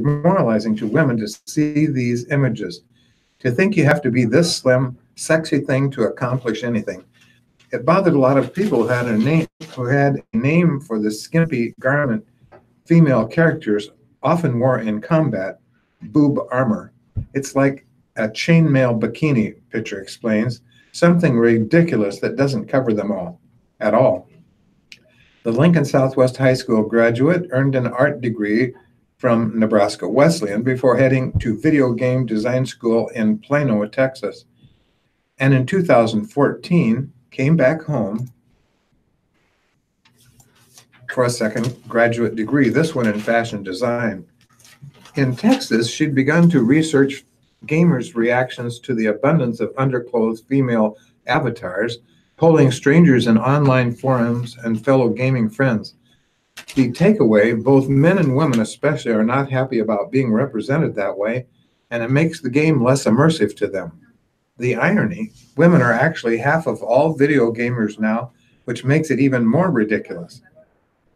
demoralizing to women to see these images. To think you have to be this slim, sexy thing to accomplish anything. It bothered a lot of people who had a name for the skimpy garment female characters often wore in combat, boob armor. It's like a chainmail bikini, Pitcher explains, something ridiculous that doesn't cover them all at all. The Lincoln Southwest High School graduate earned an art degree from Nebraska Wesleyan before heading to video game design school in Plano, Texas. And in 2014, came back home for a second graduate degree, this one in fashion design. In Texas, she'd begun to research gamers' reactions to the abundance of underclothed female avatars, polling strangers in online forums and fellow gaming friends. The takeaway, both men and women especially are not happy about being represented that way, and it makes the game less immersive to them. The irony, women are actually half of all video gamers now, which makes it even more ridiculous.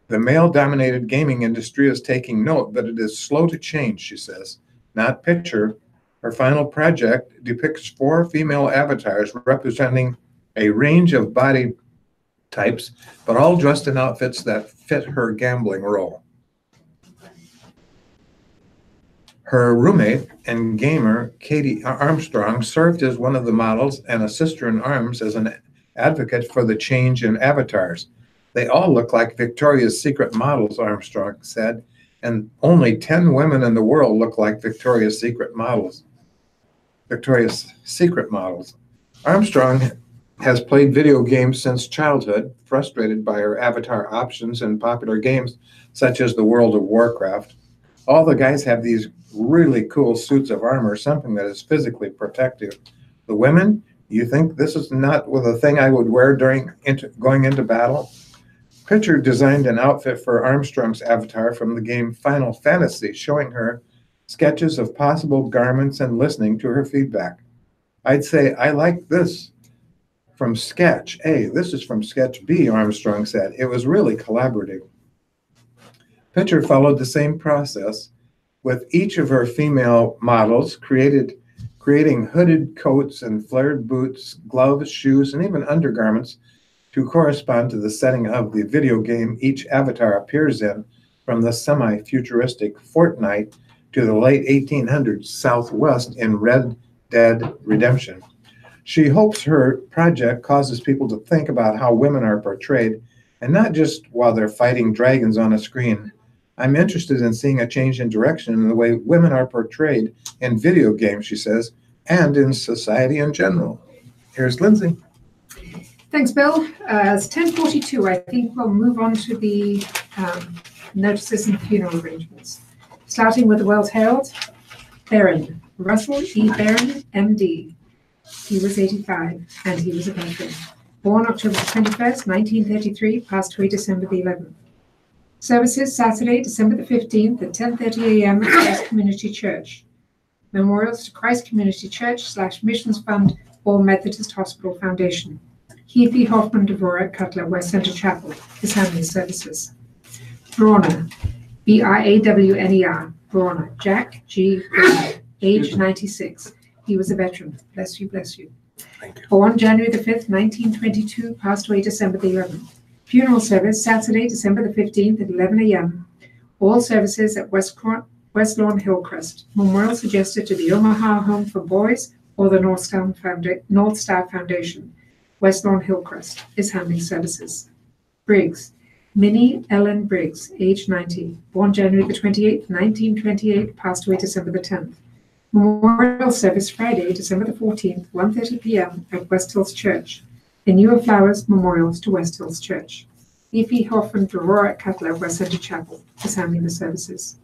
The male-dominated gaming industry is taking note, but it is slow to change, she says. Not Pitcher. Her final project depicts 4 female avatars representing a range of body types, but all dressed in outfits that fit her gambling role. Her roommate and gamer, Katie Armstrong, served as one of the models and a sister in arms as an advocate for the change in avatars. They all look like Victoria's Secret models, Armstrong said, and only 10 women in the world look like Victoria's Secret models. Armstrong has played video games since childhood, frustrated by her avatar options in popular games such as the World of Warcraft. All the guys have these really cool suits of armor, something that is physically protective. The women, you think this is not a thing I would wear going into battle? Pitcher designed an outfit for Armstrong's avatar from the game Final Fantasy, showing her sketches of possible garments and listening to her feedback. I'd say, I like this from Sketch A. This is from Sketch B, Armstrong said. It was really collaborative. Pitcher followed the same process with each of her female models, creating hooded coats and flared boots, gloves, shoes, and even undergarments to correspond to the setting of the video game each avatar appears in, from the semi-futuristic Fortnite to the late 1800s Southwest in Red Dead Redemption. She hopes her project causes people to think about how women are portrayed, and not just while they're fighting dragons on a screen. I'm interested in seeing a change in direction in the way women are portrayed in video games, she says, and in society in general. Here's Lindsay. Thanks, Bill. It's 10:42. I think we'll move on to the notices and funeral arrangements. Starting with the Wells Herald, Barron, Russell E. Barron, MD. He was 85, and he was a veteran. Born October 21st, 1933, passed away December the 11th. Services Saturday, December the 15th at 10:30 a.m. at Christ Community Church. Memorials to Christ Community Church / Missions Fund or Methodist Hospital Foundation. Keith E. Hoffman, Devorah Cutler, West Center Chapel is handling services. Brawner, B-R-A-W-N-E-R, Brawner, Jack G. Brawner, age 96. He was a veteran. Bless you, bless you. Thank you. Born January the 5th, 1922, passed away December the 11th. Funeral service Saturday, December the 15th at 11 a.m. All services at West Lawn Hillcrest. Memorial suggested to the Omaha Home for Boys or the North Star Foundation. West Lawn Hillcrest is handling services. Briggs, Minnie Ellen Briggs, age 90. Born January the 28th, 1928, passed away December the 10th. Memorial service Friday, December the 14th, 1:30 p.m. at West Hills Church. The Newer Flowers Memorials to West Hills Church. E.P. Hoffman, Devorah Cutler, West Center Chapel is handling the services.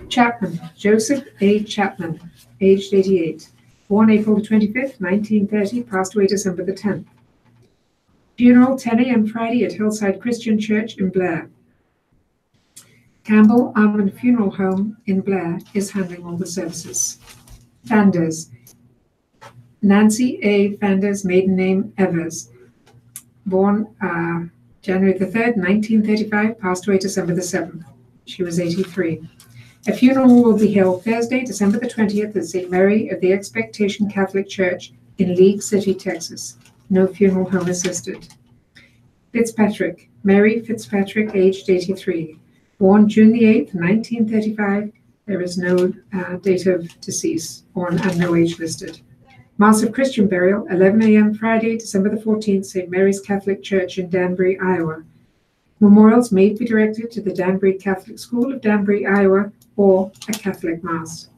Chapman, Joseph A. Chapman, aged 88. Born April the 25th, 1930, passed away December the 10th. Funeral 10 a.m. Friday at Hillside Christian Church in Blair. Campbell Almond Funeral Home in Blair is handling all the services. Fanders, Nancy A. Fanders, maiden name Evers. Born January the 3rd, 1935, passed away December the 7th. She was 83. A funeral will be held Thursday, December the 20th at St. Mary of the Expectation Catholic Church in League City, Texas. No funeral home is listed. Fitzpatrick, Mary Fitzpatrick, aged 83. Born June the 8th, 1935. There is no date of decease and no age listed. Mass of Christian burial, 11 a.m. Friday, December the 14th, St. Mary's Catholic Church in Danbury, Iowa. Memorials may be directed to the Danbury Catholic School of Danbury, Iowa, or a Catholic Mass.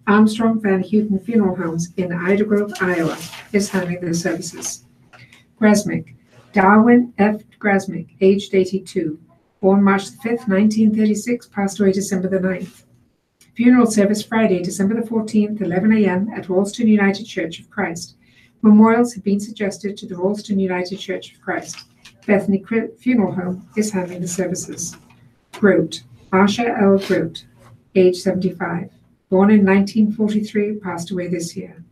Armstrong Van Houten Funeral Homes in Ida Grove, Iowa, is handling the services. Grasmick, Darwin F. Grasmick, aged 82. Born March the 5th, 1936, passed away December the 9th. Funeral service Friday, December the 14th, 11 a.m. at Ralston United Church of Christ. Memorials have been suggested to the Ralston United Church of Christ. Bethany Funeral Home is handling the services. Grote, Marsha L. Grote, age 75. Born in 1943, passed away this year.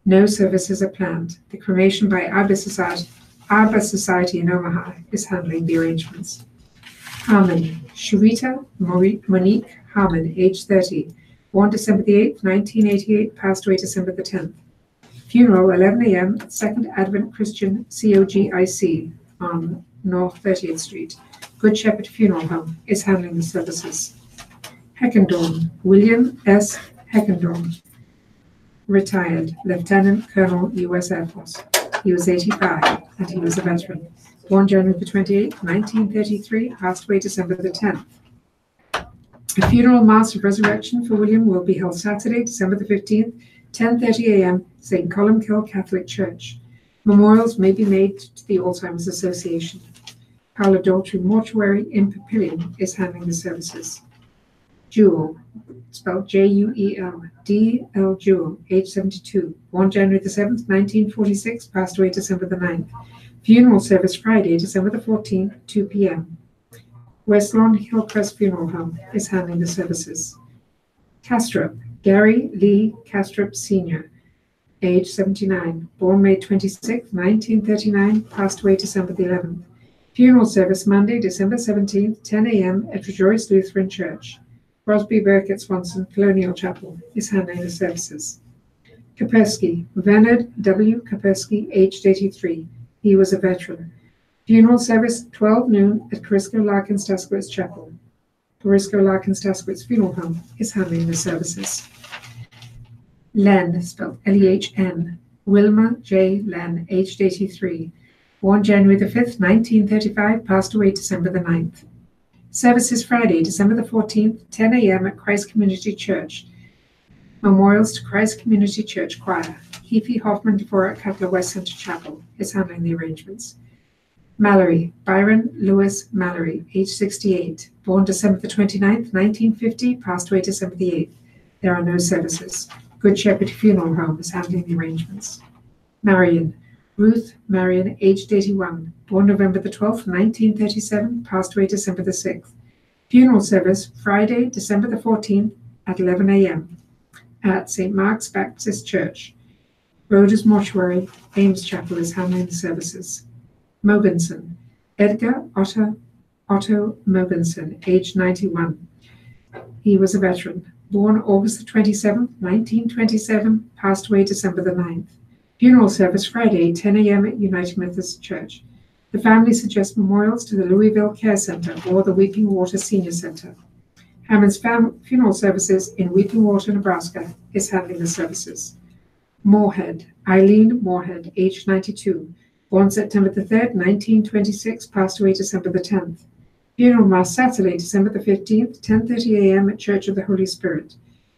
No services are planned. The cremation by Arbor Society in Omaha is handling the arrangements. Harmon, Sharita Monique Harmon, age 30. Born December the 8th, 1988, passed away December the 10th. Funeral, 11 a.m. at Second Advent Christian COGIC on North 30th Street. Good Shepherd Funeral Home is handling the services. Heckendorn, William S. Heckendorn, retired Lieutenant Colonel, U.S. Air Force. He was 85 and he was a veteran. Born January the 28th, 1933, passed away December the 10th. A funeral mass of resurrection for William will be held Saturday, December the 15th, 10:30 a.m., St. Columkill Catholic Church. Memorials may be made to the Alzheimer's Association. Paula Daltrey Mortuary in Papillion is handling the services. Jewel, spelled Juel, D.L. Jewel, age 72. Born January the 7th, 1946, passed away December the 9th. Funeral service Friday, December the 14th, 2 p.m. West Lawn Hillcrest Funeral Home is handling the services. Castrop, Gary Lee Castrop Sr., age 79. Born May 26th, 1939, passed away December the 11th. Funeral service Monday, December 17th, 10 a.m. at Rejoice Lutheran Church. Crosby Burkett Swanson Colonial Chapel is handling the services. Kapersky, Bernard W. Kapersky, aged 83. He was a veteran. Funeral service 12 noon at Corisco Larkins Taskowitz Chapel. Corisco Larkins Taskowitz Funeral Home is handling the services. Len, spelled Lehn, Wilma J. Len, aged 83. Born January the 5th, 1935, passed away December the 9th. Services Friday, December the 14th, 10 a.m. at Christ Community Church. Memorials to Christ Community Church Choir. Heafy Hoffman Dvorak Cutler West Center Chapel is handling the arrangements. Mallory, Byron Lewis Mallory, age 68. Born December the 29th, 1950, passed away December the 8th. There are no services. Good Shepherd Funeral Home is handling the arrangements. Marion, Ruth Marion, aged 81. Born November the 12th, 1937, passed away December the 6th. Funeral service Friday, December the 14th at 11 a.m. at St. Mark's Baptist Church. Rhoda's Mortuary, Ames Chapel is handling the services. Mogensen, Edgar Otto Mogensen, aged 91. He was a veteran. Born August the 27th, 1927, passed away December the 9th. Funeral service Friday, 10 a.m. at United Methodist Church. The family suggests memorials to the Louisville Care Center or the Weeping Water Senior Center. Hammond's funeral services in Weeping Water, Nebraska is handling the services. Moorhead, Eileen Moorhead, aged 92. Born September the 3rd, 1926, passed away December the 10th. Funeral Mass Saturday, December the 15th, 10:30 a.m. at Church of the Holy Spirit.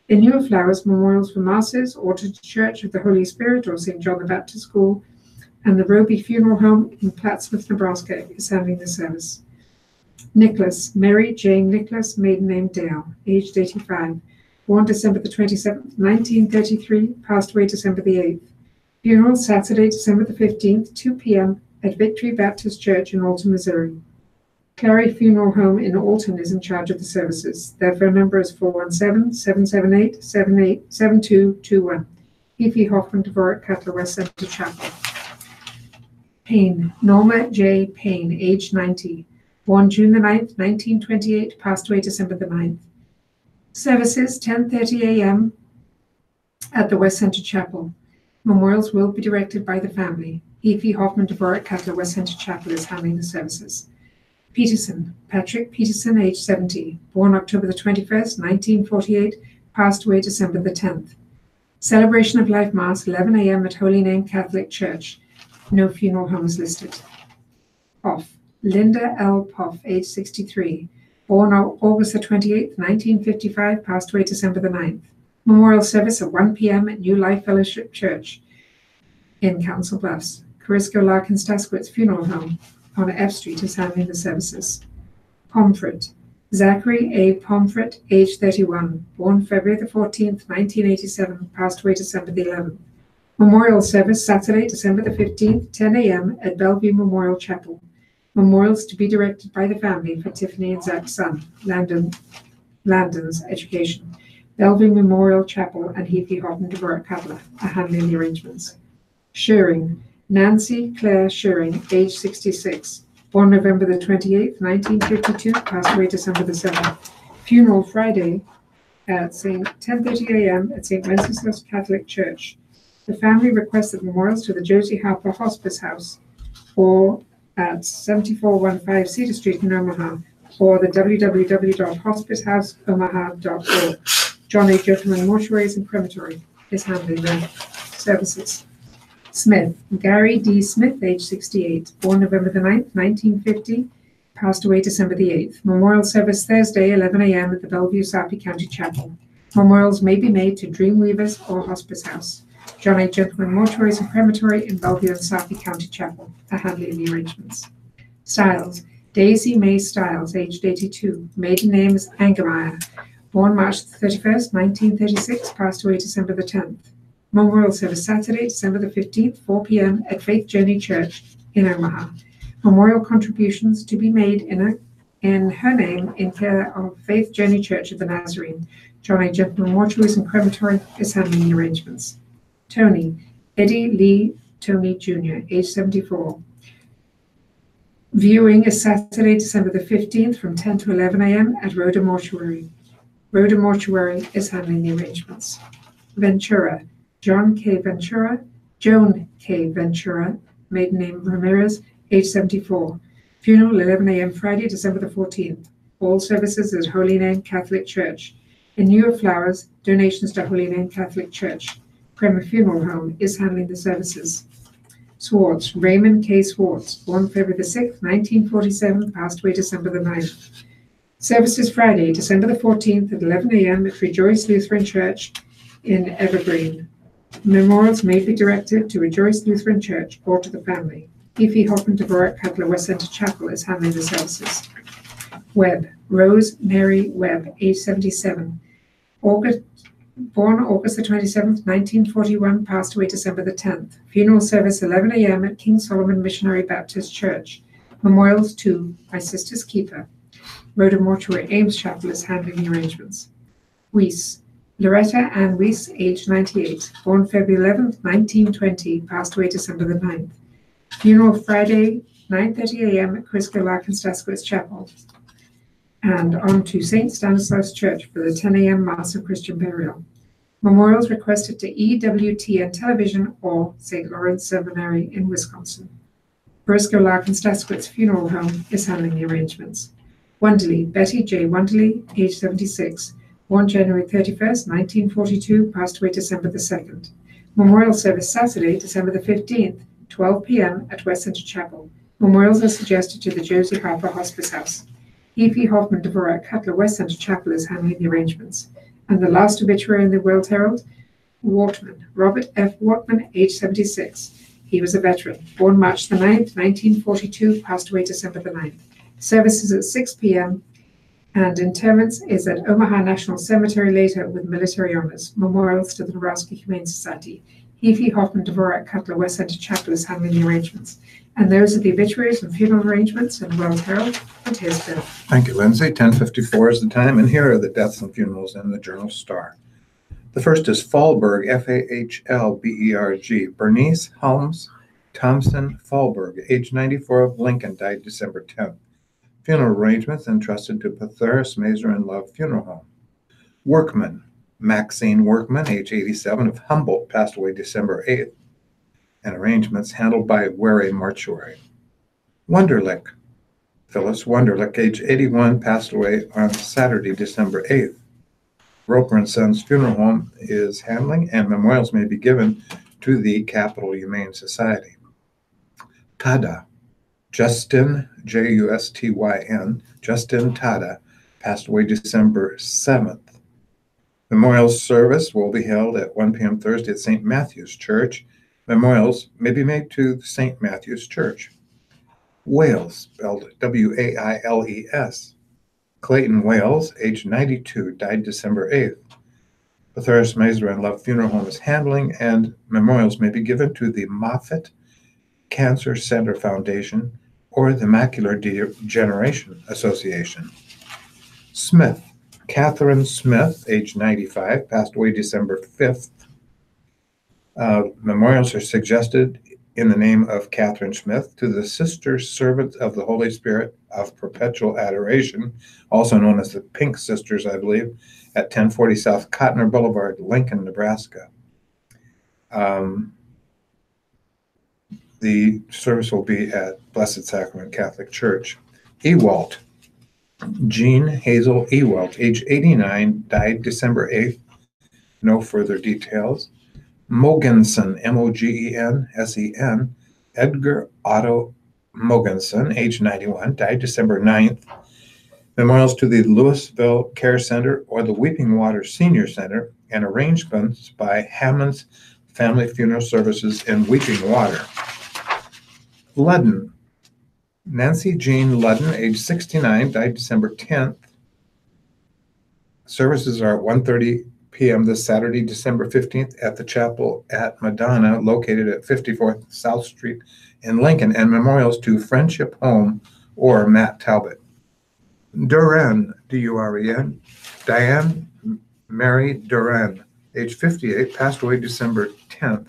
In lieu of flowers, memorials for masses ordered to Church of the Holy Spirit or St. John the Baptist School, and the Roby Funeral Home in Plattsmouth, Nebraska is handling the service. Nicholas, Mary Jane Nicholas, maiden name Dale, aged 85. Born December the 27th, 1933, passed away December the 8th. Funeral Saturday, December the 15th, 2 p.m. at Victory Baptist Church in Alton, Missouri. Clary Funeral Home in Alton is in charge of the services. Their phone number is 417-778-7221. Heafy Hoffman Dvorak Cutler West Center Chapel. Payne, Norma J. Payne, age 90. Born June the 9th, 1928, passed away December the 9th. Services 10:30 a.m. at the West Center Chapel. Memorials will be directed by the family. E.P. Hoffman Dvorak Cutler West Center Chapel is handling the services. Peterson, Patrick Peterson, age 70, born October the 21st, 1948, passed away December the 10th. Celebration of Life Mass, 11 a.m. at Holy Name Catholic Church. No funeral home is listed. Off. Linda L. Poff, age 63, born August the 28th, 1955, passed away December the 9th. Memorial service at 1 p.m. at New Life Fellowship Church in Council Bluffs. Corisco Larkin Staskowitz Funeral Home on F Street is handling the services. Pomfret. Zachary A. Pomfret, age 31, born February the 14th, 1987, passed away December the 11th. Memorial service Saturday, December the 15th, 10 a.m. at Bellevue Memorial Chapel. Memorials to be directed by the family for Tiffany and Zach's son, Landon's education. Bellevue Memorial Chapel and Heath Hoffman Dvorak Cutler are handling the arrangements. Shearing. Nancy Claire Shearing, age 66, born November the 28th, 1952, passed away December the 7th. Funeral Friday at 10:30 a.m. at St. Wenceslas Catholic Church. The family requested memorials to the Josie Harper Hospice House or at 7415 Cedar Street in Omaha or the www.hospicehouseomaha.org. John A. Gentleman Mortuaries and Crematory is handling their services. Smith, Gary D. Smith, age 68, born November the 9th, 1950, passed away December the 8th. Memorial service Thursday, 11 a.m. at the Bellevue Sarpy County Chapel. Memorials may be made to Dreamweavers or Hospice House. John A. Gentleman Mortuaries and Crematory in Bellevue and Sarpy County Chapel are handling the arrangements. Stiles, Daisy May Stiles, aged 82, maiden name is Angermeyer, born March 31st, 1936, passed away December the 10th. Memorial service Saturday, December the 15th, 4 p.m. at Faith Journey Church in Omaha. Memorial contributions to be made in her name in care of Faith Journey Church of the Nazarene. John A. Gentleman Mortuaries and Crematory is handling the arrangements. Tony, Eddie Lee Tony Jr., age 74. Viewing is Saturday, December the 15th from 10 to 11 a.m. at Rhoda Mortuary. Rhoda Mortuary is handling the arrangements. Ventura, Joan K. Ventura, maiden name Ramirez, age 74. Funeral 11 a.m. Friday, December the 14th. All services at Holy Name Catholic Church. In lieu of flowers, donations to Holy Name Catholic Church. Kremer Funeral Home is handling the services. Swartz, Raymond K. Swartz, born February the 6th, 1947, passed away December the 9th. Services Friday, December the 14th at 11 a.m. at Rejoice Lutheran Church in Evergreen. Memorials may be directed to Rejoice Lutheran Church or to the family. E.P. Hoffman Dvorak Cutler West Center Chapel is handling the services. Webb, Rose Mary Webb, age 77. Born August the 27th, 1941, passed away December the 10th. Funeral service 11 a.m. at King Solomon Missionary Baptist Church. Memorials to My Sister's Keeper. Rhoda Mortuary Ames Chapel is handling the arrangements. Weiss, Loretta Ann Weiss, age 98, born February 11th, 1920, passed away December the 9th. Funeral Friday, 9:30 a.m. at Corisco Larkin Staskowitz Chapel. And on to St. Stanislaus Church for the 10 a.m. Mass of Christian Burial. Memorials requested to EWTN Television or St. Lawrence Seminary in Wisconsin. Corisco Larkin Staskowitz Funeral Home is handling the arrangements. Wonderly, Betty J. Wonderly, age 76, born January 31st, 1942, passed away December the 2nd. Memorial service Saturday, December the 15th, 12 p.m. at West Center Chapel. Memorials are suggested to the Josie Harper Hospice House. E.P. Hoffman Dvorak Cutler West Center Chapel is handling the arrangements. And the last obituary in the World Herald, Wortman, Robert F. Wortman, age 76. He was a veteran, born March the 9th, 1942, passed away December the 9th. Services at 6 p.m. and interments is at Omaha National Cemetery later with military honors. Memorials to the Nebraska Humane Society. E.P. Hoffman Dvorak Cutler West Center Chapel is handling the arrangements. And those are the obituaries and funeral arrangements in the World Herald. And here's Bill. Thank you, Lindsay. 10:54 is the time, and here are the deaths and funerals in the Journal Star. The first is Fahlberg, F-A-H-L-B-E-R-G. Bernice Holmes Thompson Fahlberg, age 94 of Lincoln, died December 10th. Funeral arrangements entrusted to Patheris Mazer and Love Funeral Home. Workman. Maxine Workman, age 87, of Humboldt, passed away December 8th, and arrangements handled by Wary Mortuary. Wunderlich. Phyllis Wunderlich, age 81, passed away on Saturday, December 8th. Roper and Sons Funeral Home is handling, and memorials may be given to the Capital Humane Society. Tada. Justin, Justyn, Justin Tada, passed away December 7th. Memorial service will be held at 1 p.m. Thursday at St. Matthew's Church. Memorials may be made to St. Matthew's Church. Wales, spelled W-A-I-L-E-S. Clayton Wales, age 92, died December 8th. Bethuras Mazer and Love Funeral Home is handling, and memorials may be given to the Moffitt Cancer Center Foundation or the Macular Degeneration Association. Smith, Catherine Smith, age 95, passed away December 5th. Memorials are suggested in the name of Catherine Smith to the Sisters Servants of the Holy Spirit of Perpetual Adoration, also known as the Pink Sisters, I believe, at 1040 South Cotner Boulevard, Lincoln, Nebraska. The service will be at Blessed Sacrament Catholic Church. Ewalt, Jean Hazel Ewalt, age 89, died December 8th. No further details. Mogensen, M-O-G-E-N-S-E-N, Edgar Otto Mogensen, age 91, died December 9th. Memorials to the Louisville Care Center or the Weeping Water Senior Center, and arrangements by Hammond's Family Funeral Services in Weeping Water. Ludden, Nancy Jean Ludden, age 69, died December 10th. Services are at 1:30 p.m. this Saturday, December 15th, at the chapel at Madonna, located at 54th South Street in Lincoln, and memorials to Friendship Home or Matt Talbot. Duren, D-U-R-E-N, Diane Mary Duren, age 58, passed away December 10th.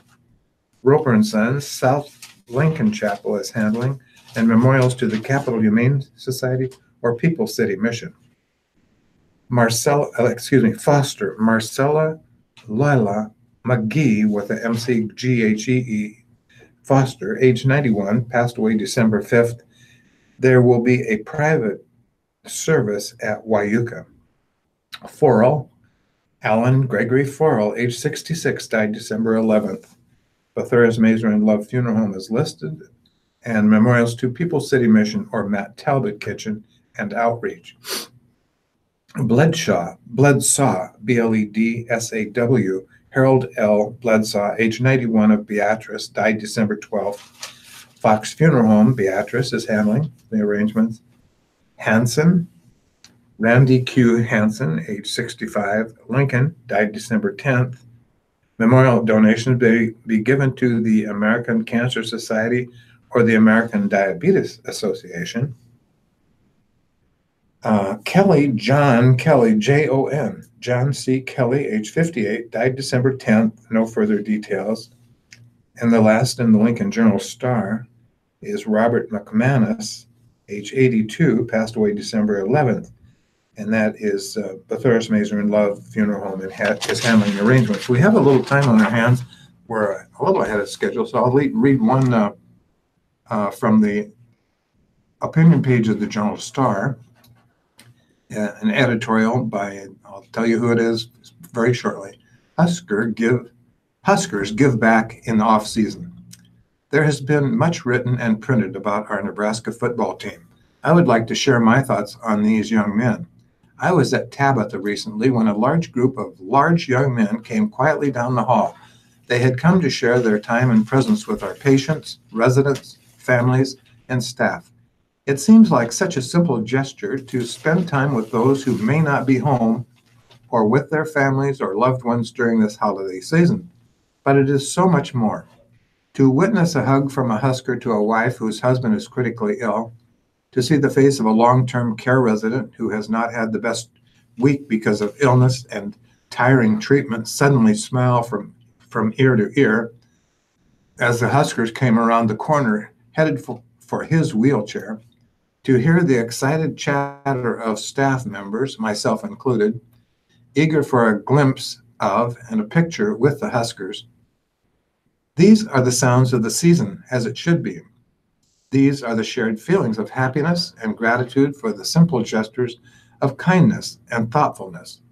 Roper and Sons, South Lincoln Chapel is handling, and memorials to the Capital Humane Society or People City Mission. Foster, Marcella Lila McGee with a M-C-G-H-E-E, Foster, age 91, passed away December 5th. There will be a private service at Wyuka. Forrell, Alan Gregory Forrell, age 66, died December 11th. Bethuras Mazer and Love Funeral Home is listed, and memorials to People City Mission or Matt Talbot Kitchen and Outreach. Bledsaw, B-L-E-D-S-A-W, Harold L. Bledsaw, age 91, of Beatrice, died December 12th. Fox Funeral Home, Beatrice, is handling the arrangements. Hanson, Randy Q. Hanson, age 65, Lincoln, died December 10th. Memorial donations may be given to the American Cancer Society or the American Diabetes Association. Kelly, John Kelly, J-O-N, John C. Kelly, age 58, died December 10th. No further details. And the last in the Lincoln Journal-Star is Robert McManus, age 82, passed away December 11th. And that is Bethuras Mazer and Love Funeral Home and is handling the arrangements. We have a little time on our hands. We're a little ahead of schedule, so I'll read one from the opinion page of the Journal-Star. An editorial by, I'll tell you who it is very shortly. Huskers give back in the off-season. There has been much written and printed about our Nebraska football team. I would like to share my thoughts on these young men. I was at Tabitha recently when a large group of large young men came quietly down the hall. They had come to share their time and presence with our patients, residents, families, and staff. It seems like such a simple gesture to spend time with those who may not be home or with their families or loved ones during this holiday season. But it is so much more. To witness a hug from a Husker to a wife whose husband is critically ill, to see the face of a long-term care resident who has not had the best week because of illness and tiring treatment suddenly smile from ear to ear as the Huskers came around the corner headed for his wheelchair, to hear the excited chatter of staff members, myself included, eager for a glimpse of and a picture with the Huskers. These are the sounds of the season, as it should be. These are the shared feelings of happiness and gratitude for the simple gestures of kindness and thoughtfulness.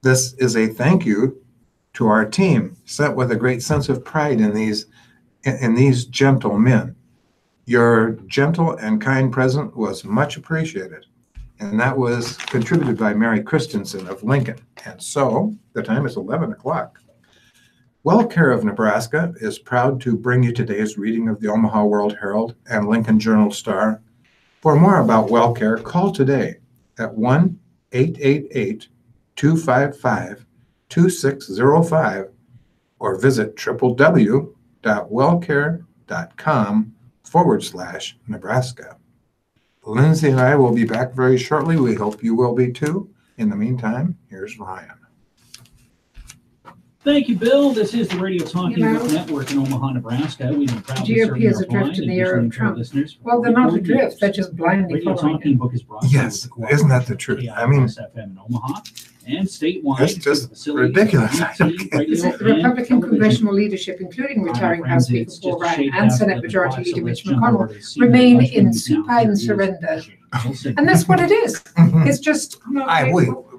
This is a thank you to our team, sent with a great sense of pride in these gentle men. Your gentle and kind present was much appreciated. And that was contributed by Mary Christensen of Lincoln. And so the time is 11 o'clock. WellCare of Nebraska is proud to bring you today's reading of the Omaha World Herald and Lincoln Journal-Star. For more about WellCare, call today at 1-888-255-2605 or visit www.wellcare.com/Nebraska. Lindsay and I will be back very shortly. We hope you will be too. In the meantime, here's Ryan. Thank you, Bill. This is the Radio Talking Book Network in Omaha, Nebraska. We've been proudly GOP serving is our adrift blind in the and era of listening to our Trump. listeners. Well, they're not adrift, they're just blindly Radio following Talking it. Book is brought to you Yes, with the isn't that the truth? I mean, KIRS FM in Omaha and statewide. It's just facilities ridiculous. of UT, radio, The and Republican television. congressional leadership, including retiring House Speaker It's Paul just a Ryan shake and out Senate of the Majority box, Leader so Mitch let's jump over McConnell, to the senior remain vice in president now. supine Here is surrender. Wilson. And that's what it is. Mhm. It's just,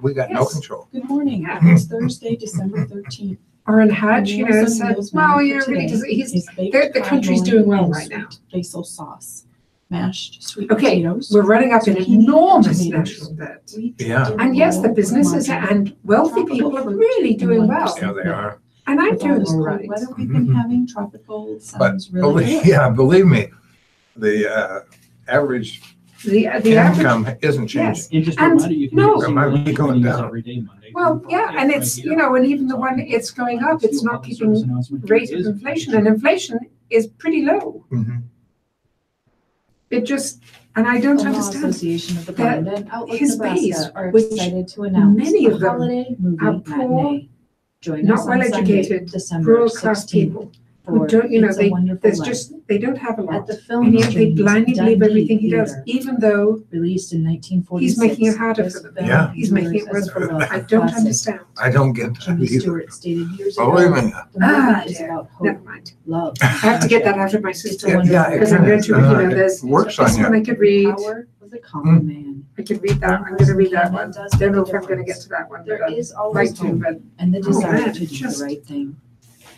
we got no Yes. control. Good morning. Yeah. It's Thursday, December 13th. Orrin Hatch, you know, Meals said, and Meals well, menu you know, for really, today he's, is baked the country's cod doing bone well and right now. sweet basil sauce, mashed sweet Okay, potatoes, we're running up an zucchini, enormous tomatoes, national debt. wheat, Yeah. dill And yes, the roll, businesses margarine, and wealthy tropical people are fruit, really and doing 1% well. Yeah, they are. And I'm With all doing this all cold right. weather we've been having, tropical But sounds really good. believe me, the average The average, income isn't changing. yes. And just a And reminder, you can no. hear the It might be senior going listening down. every day, Monday Well, through yeah, Friday, and right it's, here. you know, and even the one, it's going up, it's not keeping rate of inflation, and inflation is pretty low. Mhm. It just, and I don't Omaha understand. Association of the that Blind and Outlook his base, Nebraska are which excited to announce many a of them holiday movie are poor, matinee. Join not us on well-educated, Sunday, December rural class 16th people who for don't, you know, It's a Wonderful there's Life. just, they don't have a At lot. the film And yet they Stream's blindly believe Dundee everything he does, Theater, even though released in 1946. he's making it harder This for them. film Yeah. He's making it endures worse as for a them. beloved I don't classic. understand. I don't get that Jimmy either. Stewart stated years Believe ago, me. the movie is dear. about hope, Never mind. love. I have to get that out of my system. It's a Yeah, Because I'm going to, you know, there's, it works on this one you. I could read. Power of the common man. I could read that. I'm going to read that one. Don't know if I'm going to get to that one, but There I'd is like always to, hope but and the desire man, to do just- the right thing.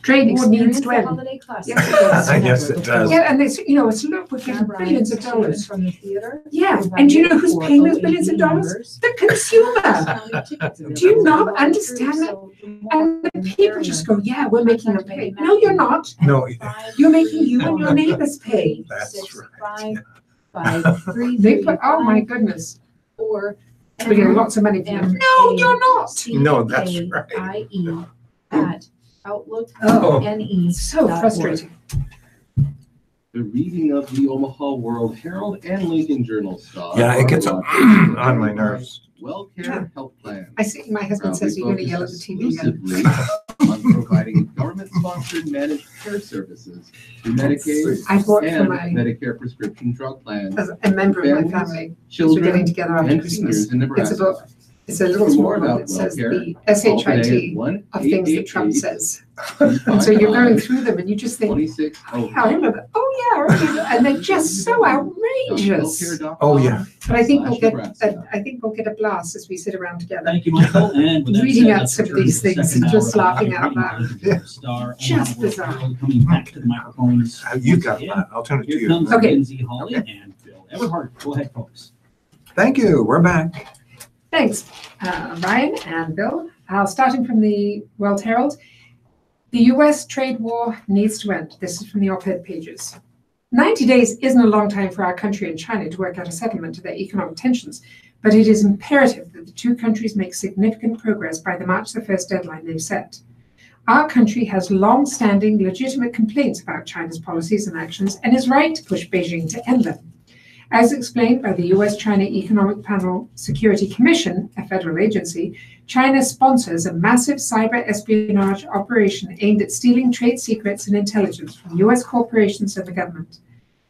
trade war needs Experience to the end. holiday classic. Yes, it does. Yes, it does. Yeah, and it's, you know, it's, look, we're getting Now, billions of Brian, dollars. From the theater. Yeah, and do you know who's For paying those OAB billions of dollars? members. The consumer. Do you not understand that? And the people just go, yeah, we're making them pay. No, you're not. No, You're making you and your neighbors pay. That's right. They put, oh my goodness, Or. we're getting lots of money from them. No, you're not. No, that's right. IE at Outlook. Oh, NE. so frustrating. The reading of the Omaha World Herald and Lincoln Journal-Star. Yeah, it gets are on brought on my nerves. WellCare Health Plan. I see, my husband says you're going to yell at the TV again. Exclusively on providing government-sponsored managed care services to Medicaid I bought for and my, Medicare prescription drug plans, as a member of my family, so we're getting children, together after and Christmas. seniors in It's a Nebraska. book. It's a little For small more one about that says WellCare, the call today SHIT at of things that Trump 1-888 says. And so you're going through them and you just think, 26 oh, yeah, I remember. Oh, yeah, I remember. And they're just so outrageous. Oh, yeah. But I think we'll get, Nebraska. I think we'll get a blast as we sit around together. Thank you, Michael. And with that Reading said, out let's some of return to these the things second and just hour of laughing the out loud. Lincoln Journal-Star, Just Omaha World bizarre. Herald, coming back to the microphones. You got Yeah. that. I'll turn it to Here you. comes Okay. Lindsay Hawley and Bill Everhart. Go ahead, folks. Thank you. We're back. Thanks, Ryan and Bill. Starting from the World Herald, the U.S. trade war needs to end. This is from the op-ed pages. 90 days isn't a long time for our country and China to work out a settlement to their economic tensions, but it is imperative that the two countries make significant progress by the March the 1st deadline they've set. Our country has long-standing legitimate complaints about China's policies and actions and is right to push Beijing to end them. As explained by the US-China Economic Panel Security Commission, a federal agency, China sponsors a massive cyber espionage operation aimed at stealing trade secrets and intelligence from US corporations and the government.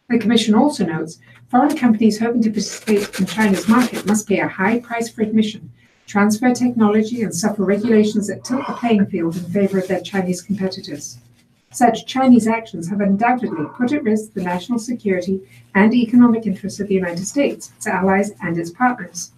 The commission also notes foreign companies hoping to participate in China's market must pay a high price for admission, transfer technology, and suffer regulations that tilt the playing field in favor of their Chinese competitors. Such Chinese actions have undoubtedly put at risk the national security and economic interests of the United States, its allies, and its partners.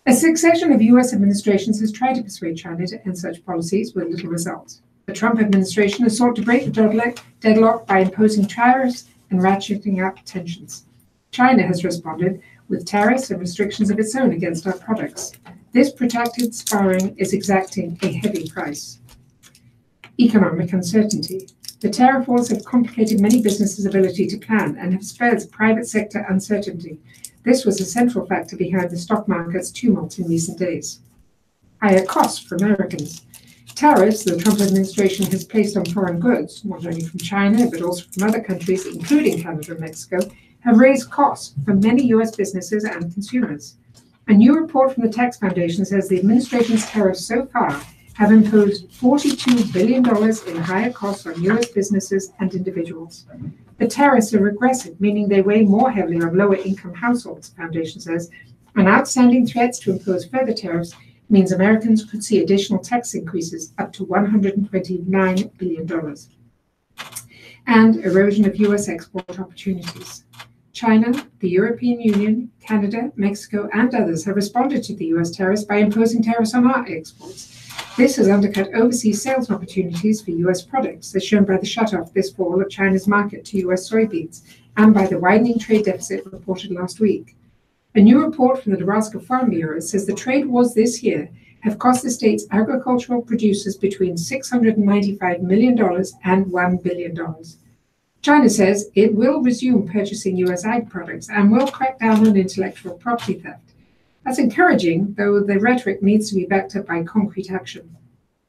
A succession of U.S. administrations has tried to persuade China to end such policies with little result. The Trump administration has sought to break the deadlock by imposing tariffs and ratcheting up tensions. China has responded with tariffs and restrictions of its own against our products. This protracted sparring is exacting a heavy price. Economic uncertainty. The tariff wars have complicated many businesses' ability to plan and have spurred private sector uncertainty. This was a central factor behind the stock market's tumult in recent days. Higher costs for Americans. Tariffs the Trump administration has placed on foreign goods, not only from China but also from other countries, including Canada and Mexico, have raised costs for many U.S. businesses and consumers. A new report from the Tax Foundation says the administration's tariffs so far have imposed $42 billion in higher costs on U.S. businesses and individuals. The tariffs are regressive, meaning they weigh more heavily on lower-income households, the foundation says, and outstanding threats to impose further tariffs means Americans could see additional tax increases up to $129 billion. And erosion of U.S. export opportunities. China, the European Union, Canada, Mexico, and others have responded to the U.S. tariffs by imposing tariffs on our exports. This has undercut overseas sales opportunities for U.S. products, as shown by the shutoff this fall of China's market to U.S. soybeans, and by the widening trade deficit reported last week. A new report from the Nebraska Farm Bureau says the trade wars this year have cost the state's agricultural producers between $695 million and $1 billion. China says it will resume purchasing U.S. ag products and will crack down on intellectual property theft. That's encouraging, though the rhetoric needs to be backed up by concrete action.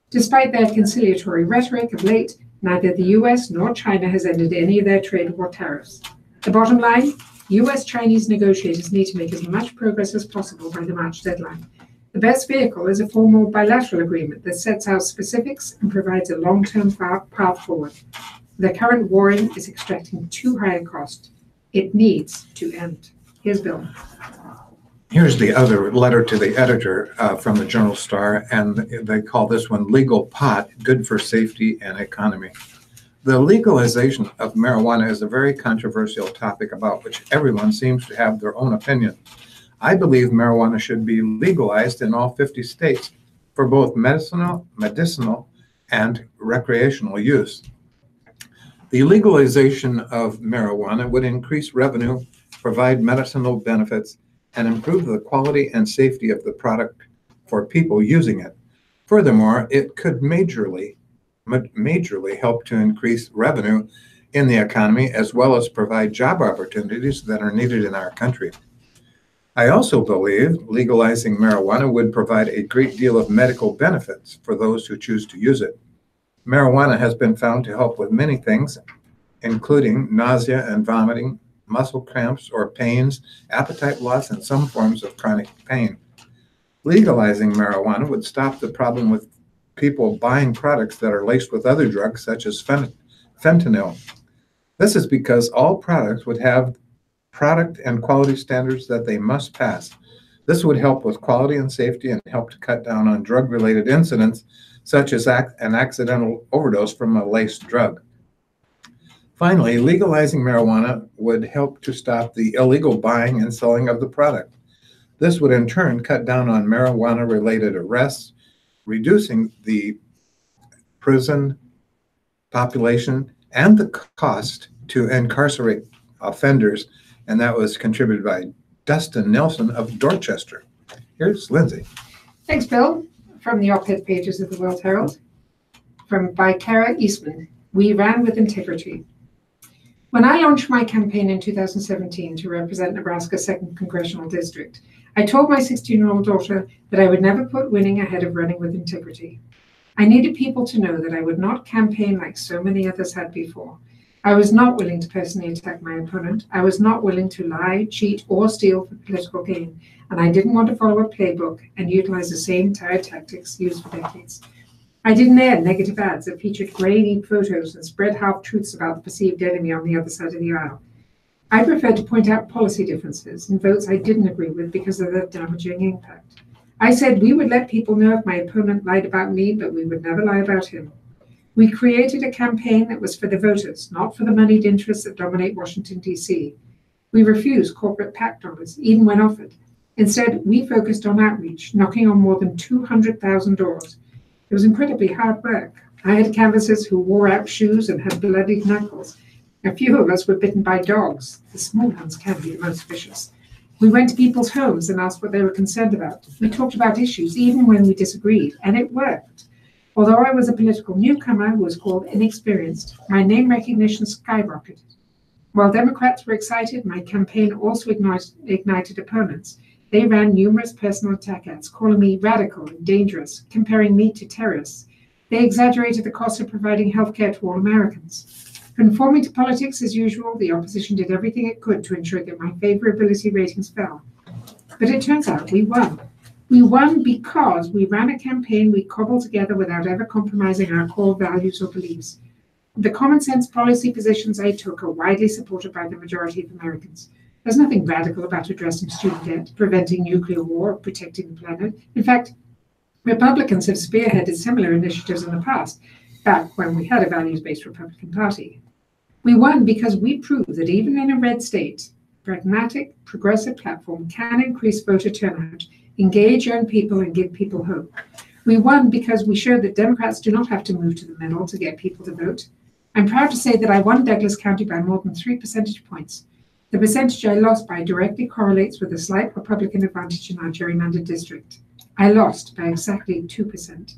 Despite their conciliatory rhetoric of late, neither the U.S. nor China has ended any of their trade war tariffs. The bottom line, U.S.-Chinese negotiators need to make as much progress as possible by the March deadline. The best vehicle is a formal bilateral agreement that sets out specifics and provides a long-term path forward. The current warring is extracting too high a cost. It needs to end. Here's Bill. Here's the other letter to the editor from the Journal Star, and they call this one Legal Pot, Good for Safety and Economy. The legalization of marijuana is a very controversial topic about which everyone seems to have their own opinion. I believe marijuana should be legalized in all 50 states for both medicinal, and recreational use. The legalization of marijuana would increase revenue, provide medicinal benefits, and improve the quality and safety of the product for people using it. Furthermore, it could majorly help to increase revenue in the economy as well as provide job opportunities that are needed in our country. I also believe legalizing marijuana would provide a great deal of medical benefits for those who choose to use it. Marijuana has been found to help with many things, including nausea and vomiting, muscle cramps or pains, appetite loss, and some forms of chronic pain. Legalizing marijuana would stop the problem with people buying products that are laced with other drugs such as fentanyl. This is because all products would have product and quality standards that they must pass. This would help with quality and safety and help to cut down on drug-related incidents such as an accidental overdose from a laced drug. Finally, legalizing marijuana would help to stop the illegal buying and selling of the product. This would in turn cut down on marijuana-related arrests, reducing the prison population and the cost to incarcerate offenders, and that was contributed by Dustin Nelson of Dorchester. Here's Lindsay. Thanks, Bill. From the op-ed pages of the World Herald. By Kara Eastman, We Ran with Integrity. When I launched my campaign in 2017 to represent Nebraska's 2nd Congressional District, I told my 16-year-old daughter that I would never put winning ahead of running with integrity. I needed people to know that I would not campaign like so many others had before. I was not willing to personally attack my opponent. I was not willing to lie, cheat, or steal for political gain. And I didn't want to follow a playbook and utilize the same tired tactics used for decades. I didn't air negative ads that featured grainy photos and spread half-truths about the perceived enemy on the other side of the aisle. I preferred to point out policy differences and votes I didn't agree with because of their damaging impact. I said we would let people know if my opponent lied about me, but we would never lie about him. We created a campaign that was for the voters, not for the moneyed interests that dominate Washington, D.C. We refused corporate PAC dollars, even when offered. Instead, we focused on outreach, knocking on more than 200,000 doors. It was incredibly hard work. I had canvassers who wore out shoes and had bloodied knuckles. A few of us were bitten by dogs. The small ones can be the most vicious. We went to people's homes and asked what they were concerned about. We talked about issues, even when we disagreed, and it worked. Although I was a political newcomer who was called inexperienced, my name recognition skyrocketed. While Democrats were excited, my campaign also ignited opponents. They ran numerous personal attack ads, calling me radical and dangerous, comparing me to terrorists. They exaggerated the cost of providing health care to all Americans. Conforming to politics as usual, the opposition did everything it could to ensure that my favorability ratings fell. But it turns out we won. We won because we ran a campaign we cobbled together without ever compromising our core values or beliefs. The common sense policy positions I took are widely supported by the majority of Americans. There's nothing radical about addressing student debt, preventing nuclear war, or protecting the planet. In fact, Republicans have spearheaded similar initiatives in the past, back when we had a values-based Republican Party. We won because we proved that even in a red state, a pragmatic, progressive platform can increase voter turnout, engage young people, and give people hope. We won because we showed that Democrats do not have to move to the middle to get people to vote. I'm proud to say that I won Douglas County by more than 3 percentage points. The percentage I lost by directly correlates with a slight Republican advantage in our gerrymandered district. I lost by exactly 2%.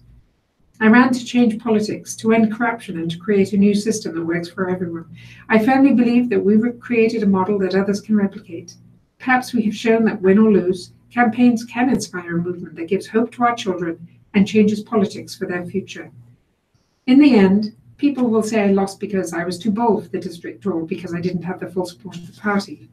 I ran to change politics, to end corruption, and to create a new system that works for everyone. I firmly believe that we've created a model that others can replicate. Perhaps we have shown that win or lose, campaigns can inspire a movement that gives hope to our children and changes politics for their future. In the end, people will say I lost because I was too bold for the district or because I didn't have the full support of the party.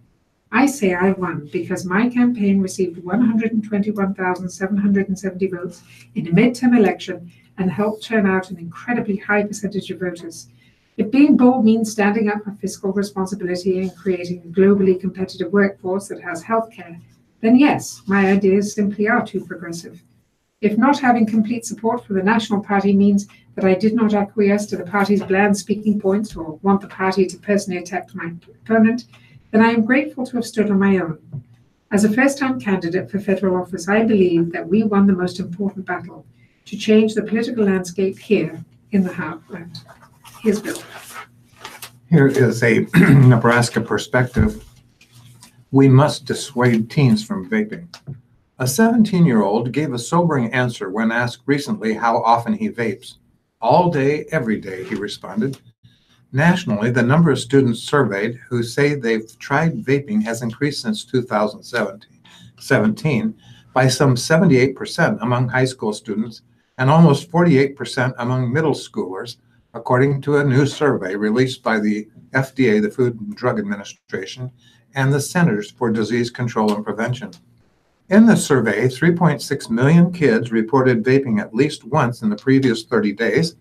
I say I won because my campaign received 121,770 votes in a midterm election and helped turn out an incredibly high percentage of voters. If being bold means standing up for fiscal responsibility and creating a globally competitive workforce that has healthcare, then yes, my ideas simply are too progressive. If not having complete support for the National Party means that I did not acquiesce to the party's bland speaking points or want the party to personally attack my opponent, then I am grateful to have stood on my own. As a first-time candidate for federal office, I believe that we won the most important battle to change the political landscape here in the heartland. Here's Bill. Here is a Nebraska perspective. We must dissuade teens from vaping. A 17-year-old gave a sobering answer when asked recently how often he vapes. All day, every day, he responded. Nationally, the number of students surveyed who say they've tried vaping has increased since 2017 by some 78% among high school students and almost 48% among middle schoolers, according to a new survey released by the FDA, the Food and Drug Administration, and the Centers for Disease Control and Prevention. In the survey, 3.6 million kids reported vaping at least once in the previous 30 days.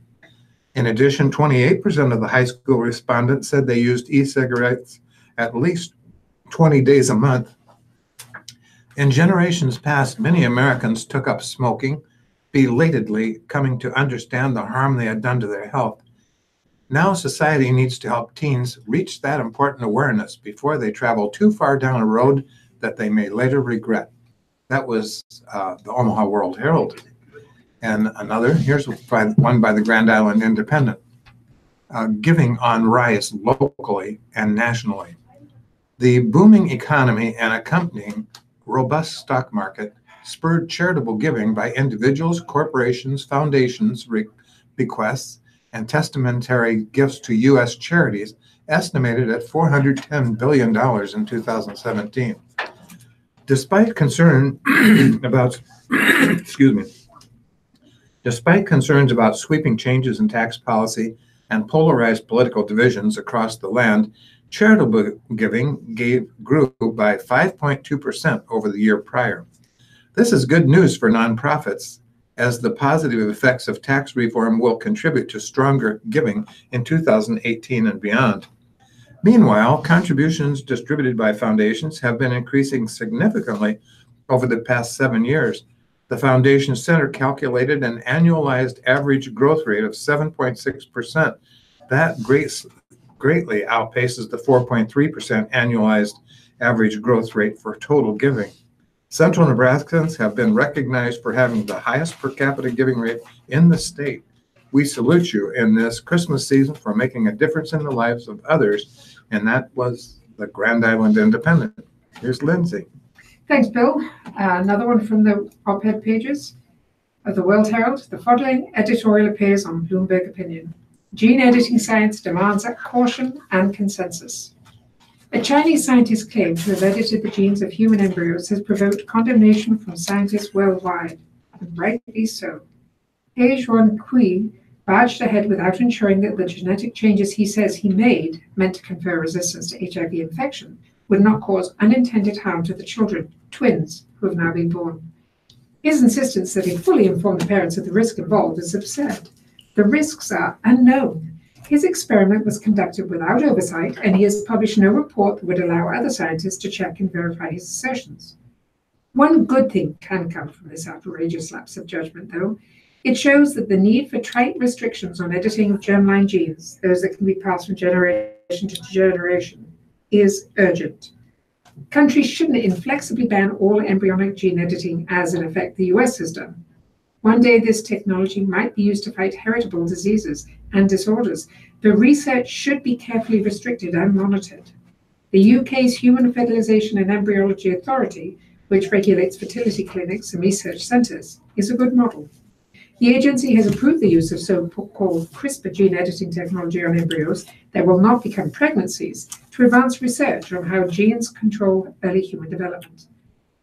In addition, 28% of the high school respondents said they used e-cigarettes at least 20 days a month. In generations past, many Americans took up smoking, belatedly coming to understand the harm they had done to their health. Now society needs to help teens reach that important awareness before they travel too far down a road that they may later regret. That was the Omaha World Herald. And another, here's one by the Grand Island Independent. Giving on rise locally and nationally. The booming economy and accompanying robust stock market spurred charitable giving by individuals, corporations, foundations, bequests, and testamentary gifts to U.S. charities, estimated at $410 billion in 2017. Despite concern about, despite concerns about sweeping changes in tax policy and polarized political divisions across the land, charitable giving grew by 5.2% over the year prior. This is good news for nonprofits, as the positive effects of tax reform will contribute to stronger giving in 2018 and beyond. Meanwhile, contributions distributed by foundations have been increasing significantly over the past 7 years. The Foundation Center calculated an annualized average growth rate of 7.6%. That greatly outpaces the 4.3% annualized average growth rate for total giving. Central Nebraskans have been recognized for having the highest per capita giving rate in the state. We salute you in this Christmas season for making a difference in the lives of others, and that was the Grand Island Independent. Here's Lindsay. Thanks, Bill. Another one from the op-ed pages of the World Herald. The following editorial appears on Bloomberg Opinion. Gene editing science demands caution and consensus. A Chinese scientist claimed to have edited the genes of human embryos has provoked condemnation from scientists worldwide, and rightly so. He Zhuan Kui barged ahead without ensuring that the genetic changes he says he made, meant to confer resistance to HIV infection, would not cause unintended harm to the children, twins, who have now been born. His insistence that he fully informed the parents of the risk involved is absurd. The risks are unknown. His experiment was conducted without oversight, and he has published no report that would allow other scientists to check and verify his assertions. One good thing can come from this outrageous lapse of judgment, though. It shows that the need for tight restrictions on editing of germline genes, those that can be passed from generation to generation, is urgent. Countries shouldn't inflexibly ban all embryonic gene editing, as in effect the US has done. One day this technology might be used to fight heritable diseases and disorders. The research should be carefully restricted and monitored. The UK's Human Fertilisation and Embryology Authority, which regulates fertility clinics and research centres, is a good model. The agency has approved the use of so-called CRISPR gene editing technology on embryos that will not become pregnancies to advance research on how genes control early human development.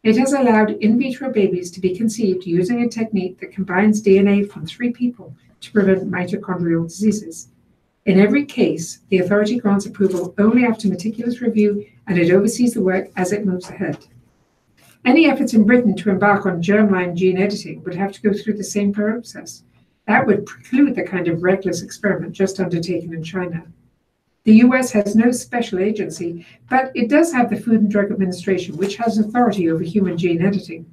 It has allowed in vitro babies to be conceived using a technique that combines DNA from 3 people to prevent mitochondrial diseases. In every case, the authority grants approval only after meticulous review, and it oversees the work as it moves ahead. Any efforts in Britain to embark on germline gene editing would have to go through the same process. That would preclude the kind of reckless experiment just undertaken in China. The US has no special agency, but it does have the Food and Drug Administration, which has authority over human gene editing.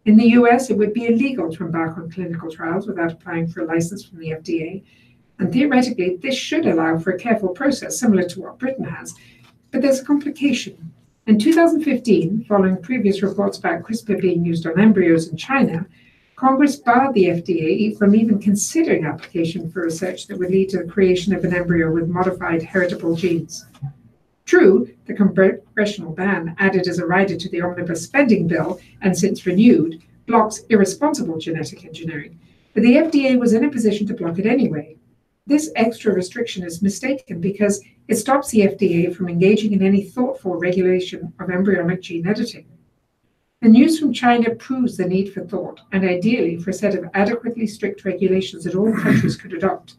In the US, it would be illegal to embark on clinical trials without applying for a license from the FDA, and theoretically, this should allow for a careful process similar to what Britain has, but there's a complication. In 2015, following previous reports about CRISPR being used on embryos in China, Congress barred the FDA from even considering application for research that would lead to the creation of an embryo with modified heritable genes. True, the congressional ban, added as a rider to the omnibus spending bill and since renewed, blocks irresponsible genetic engineering, but the FDA was in a position to block it anyway. This extra restriction is mistaken because it stops the FDA from engaging in any thoughtful regulation of embryonic gene editing. The news from China proves the need for thought, and ideally for a set of adequately strict regulations that all countries could adopt.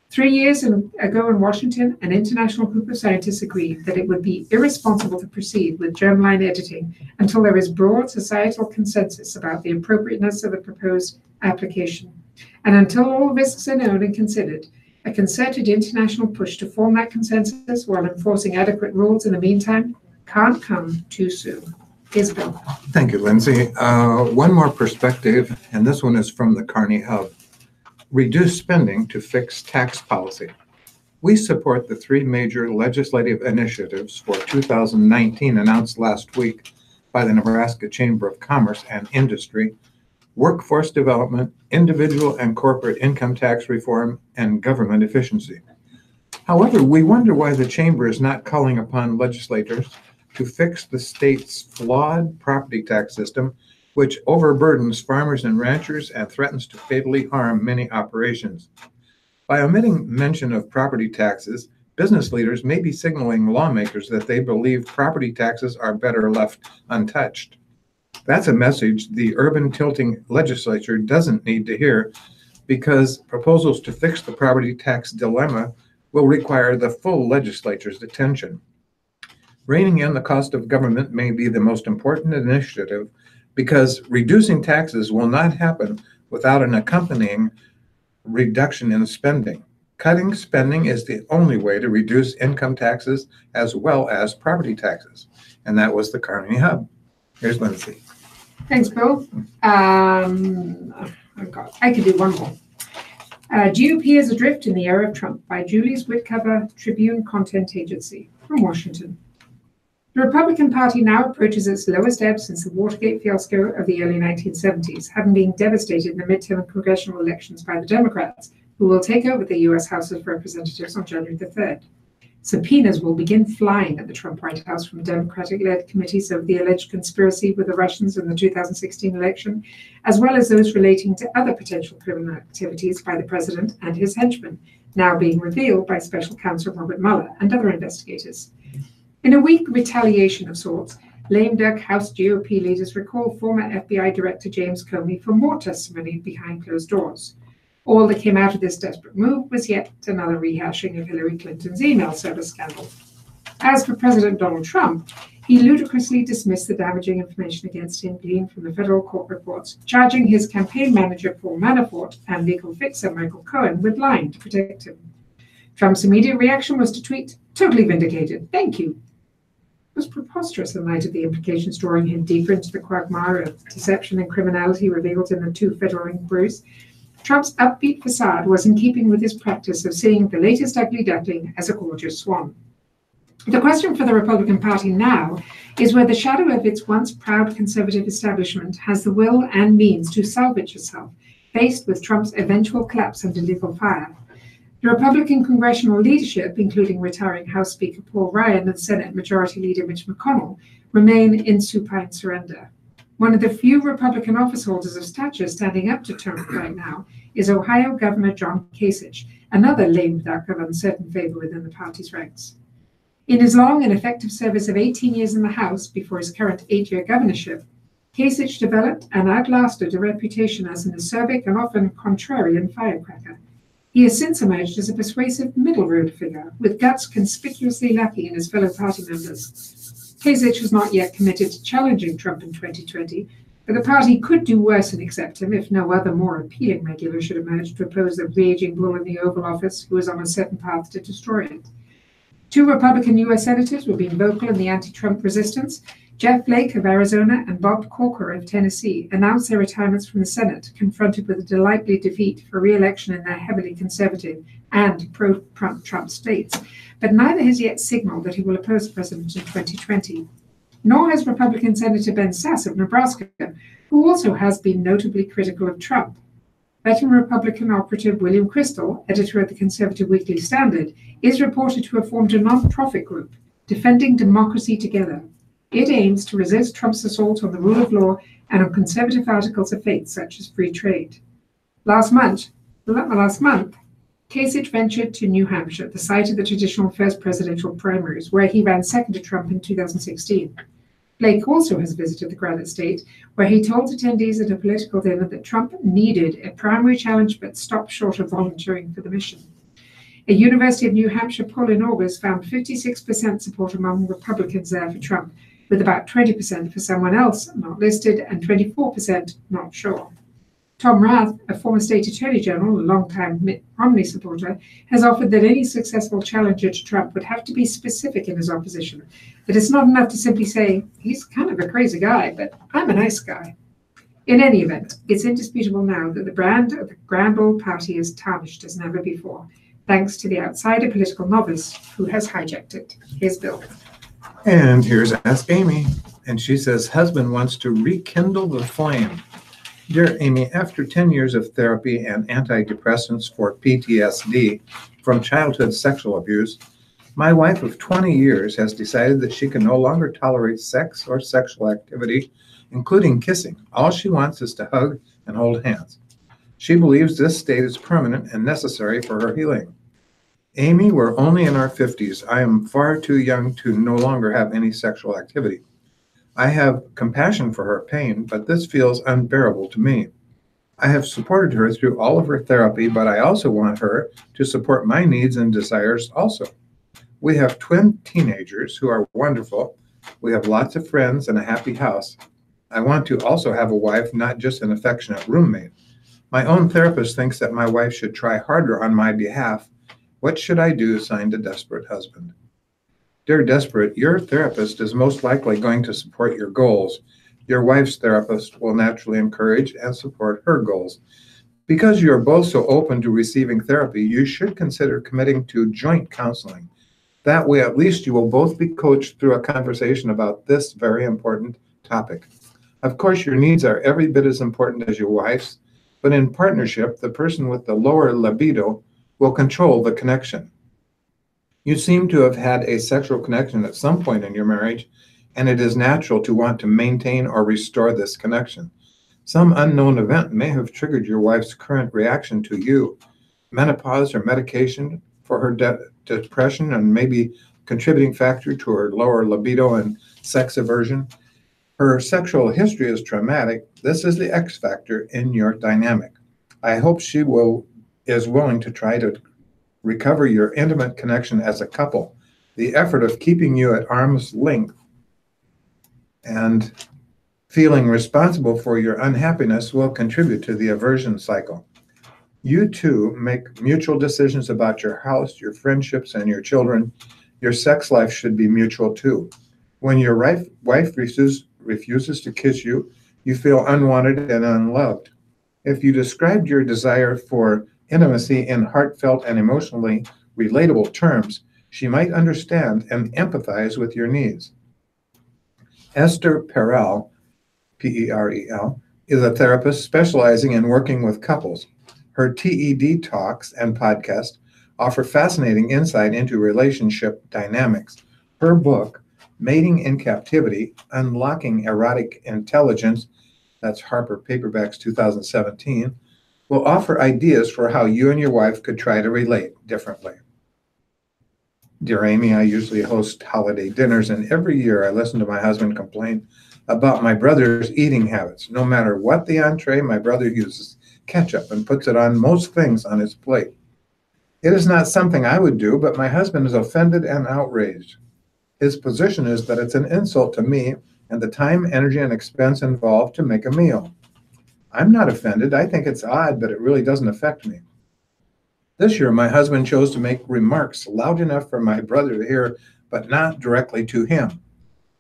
3 years ago in Washington, an international group of scientists agreed that it would be irresponsible to proceed with germline editing until there is broad societal consensus about the appropriateness of the proposed application. And until all risks are known and considered, a concerted international push to form that consensus while enforcing adequate rules in the meantime can't come too soon. Here's Bill. Thank you, Lindsay. One more perspective, and this one is from the Kearney Hub. Reduce spending to fix tax policy. We support the 3 major legislative initiatives for 2019 announced last week by the Nebraska Chamber of Commerce and Industry: workforce development, individual and corporate income tax reform, and government efficiency. However, we wonder why the Chamber is not calling upon legislators to fix the state's flawed property tax system, which overburdens farmers and ranchers and threatens to fatally harm many operations. By omitting mention of property taxes, business leaders may be signaling lawmakers that they believe property taxes are better left untouched. That's a message the urban tilting legislature doesn't need to hear, because proposals to fix the property tax dilemma will require the full legislature's attention. Reining in the cost of government may be the most important initiative, because reducing taxes will not happen without an accompanying reduction in spending. Cutting spending is the only way to reduce income taxes as well as property taxes. And that was the Kearney Hub. Here's Lindsay. Thanks, Bill. I could do one more. GOP is adrift in the era of Trump by Julie's Whitcover Tribune Content Agency from Washington. The Republican Party now approaches its lowest ebb since the Watergate fiasco of the early 1970s, having been devastated in the midterm and congressional elections by the Democrats, who will take over the U.S. House of Representatives on January the 3rd. Subpoenas will begin flying at the Trump White House from Democratic-led committees over the alleged conspiracy with the Russians in the 2016 election, as well as those relating to other potential criminal activities by the president and his henchmen, now being revealed by Special Counsel Robert Mueller and other investigators. In a weak retaliation of sorts, lame duck House GOP leaders recall former FBI Director James Comey for more testimony behind closed doors. All that came out of this desperate move was yet another rehashing of Hillary Clinton's email service scandal. As for President Donald Trump, he ludicrously dismissed the damaging information against him gleaned from the federal court reports, charging his campaign manager Paul Manafort and legal fixer Michael Cohen with lying to protect him. Trump's immediate reaction was to tweet, "Totally vindicated, thank you." It was preposterous in light of the implications drawing him deeper into the quagmire of deception and criminality revealed in the two federal inquiries. Trump's upbeat facade was in keeping with his practice of seeing the latest ugly duckling as a gorgeous swan. The question for the Republican Party now is whether the shadow of its once proud conservative establishment has the will and means to salvage itself, faced with Trump's eventual collapse under legal fire. The Republican congressional leadership, including retiring House Speaker Paul Ryan and Senate Majority Leader Mitch McConnell, remain in supine surrender. One of the few Republican officeholders of stature standing up to Trump right now is Ohio Governor John Kasich, another lame duck of uncertain favor within the party's ranks. In his long and effective service of 18 years in the House before his current 8-year governorship, Kasich developed and outlasted a reputation as an acerbic and often contrarian firecracker. He has since emerged as a persuasive middle road figure, with guts conspicuously lacking in his fellow party members. Kasich has not yet committed to challenging Trump in 2020, but the party could do worse than accept him if no other more appealing regular should emerge to oppose the raging bull in the Oval Office who is on a certain path to destroy it. Two Republican U.S. senators were being vocal in the anti-Trump resistance. Jeff Flake of Arizona and Bob Corker of Tennessee announced their retirements from the Senate, confronted with a delightful defeat for re-election in their heavily conservative and pro-Trump states. But neither has yet signaled that he will oppose the president in 2020. Nor has Republican Senator Ben Sasse of Nebraska, who also has been notably critical of Trump. Veteran Republican operative William Kristol, editor of the Conservative Weekly Standard, is reported to have formed a non-profit group, Defending Democracy Together. It aims to resist Trump's assault on the rule of law and on conservative articles of faith such as free trade. Last month, Kasich ventured to New Hampshire, the site of the traditional first presidential primaries, where he ran second to Trump in 2016. Blake also has visited the Granite State, where he told attendees at a political dinner that Trump needed a primary challenge but stopped short of volunteering for the mission. A University of New Hampshire poll in August found 56% support among Republicans there for Trump, with about 20% for someone else not listed and 24% not sure. Tom Rath, a former state attorney general, a longtime Mitt Romney supporter, has offered that any successful challenger to Trump would have to be specific in his opposition, that it's not enough to simply say, he's kind of a crazy guy, but I'm a nice guy. In any event, it's indisputable now that the brand of the grand old party is tarnished as never before, thanks to the outsider political novice who has hijacked it. Here's Bill. And here's Ask Amy. And she says, husband wants to rekindle the flame. Dear Amy, after 10 years of therapy and antidepressants for PTSD from childhood sexual abuse, my wife of 20 years has decided that she can no longer tolerate sex or sexual activity, including kissing. All she wants is to hug and hold hands. She believes this state is permanent and necessary for her healing. Amy, we're only in our 50s. I am far too young to no longer have any sexual activity. I have compassion for her pain, but this feels unbearable to me. I have supported her through all of her therapy, but I also want her to support my needs and desires also. We have twin teenagers who are wonderful. We have lots of friends and a happy house. I want to also have a wife, not just an affectionate roommate. My own therapist thinks that my wife should try harder on my behalf. What should I do? Signed, a desperate husband. Dear Desperate, your therapist is most likely going to support your goals. Your wife's therapist will naturally encourage and support her goals. Because you are both so open to receiving therapy, you should consider committing to joint counseling. That way, at least you will both be coached through a conversation about this very important topic. Of course, your needs are every bit as important as your wife's, but in partnership, the person with the lower libido will control the connection. You seem to have had a sexual connection at some point in your marriage, and it is natural to want to maintain or restore this connection. Some unknown event may have triggered your wife's current reaction to you. Menopause or medication for her depression and maybe contributing factor to her lower libido and sex aversion. Her sexual history is traumatic. This is the X factor in your dynamic. I hope she is willing to try to recover your intimate connection as a couple. The effort of keeping you at arm's length and feeling responsible for your unhappiness will contribute to the aversion cycle. You two make mutual decisions about your house, your friendships, and your children. Your sex life should be mutual too. When your wife refuses to kiss you, you feel unwanted and unloved. If you described your desire for intimacy in heartfelt and emotionally relatable terms, she might understand and empathize with your needs. Esther Perel, Perel, is a therapist specializing in working with couples. Her TED talks and podcast offer fascinating insight into relationship dynamics. Her book, Mating in Captivity, Unlocking Erotic Intelligence, that's Harper Paperbacks 2017, will offer ideas for how you and your wife could try to relate differently. Dear Amy, I usually host holiday dinners, and every year I listen to my husband complain about my brother's eating habits. No matter what the entree, my brother uses ketchup and puts it on most things on his plate. It is not something I would do, but my husband is offended and outraged. His position is that it's an insult to me and the time, energy, and expense involved to make a meal. I'm not offended. I think it's odd, but it really doesn't affect me. This year, my husband chose to make remarks loud enough for my brother to hear, but not directly to him.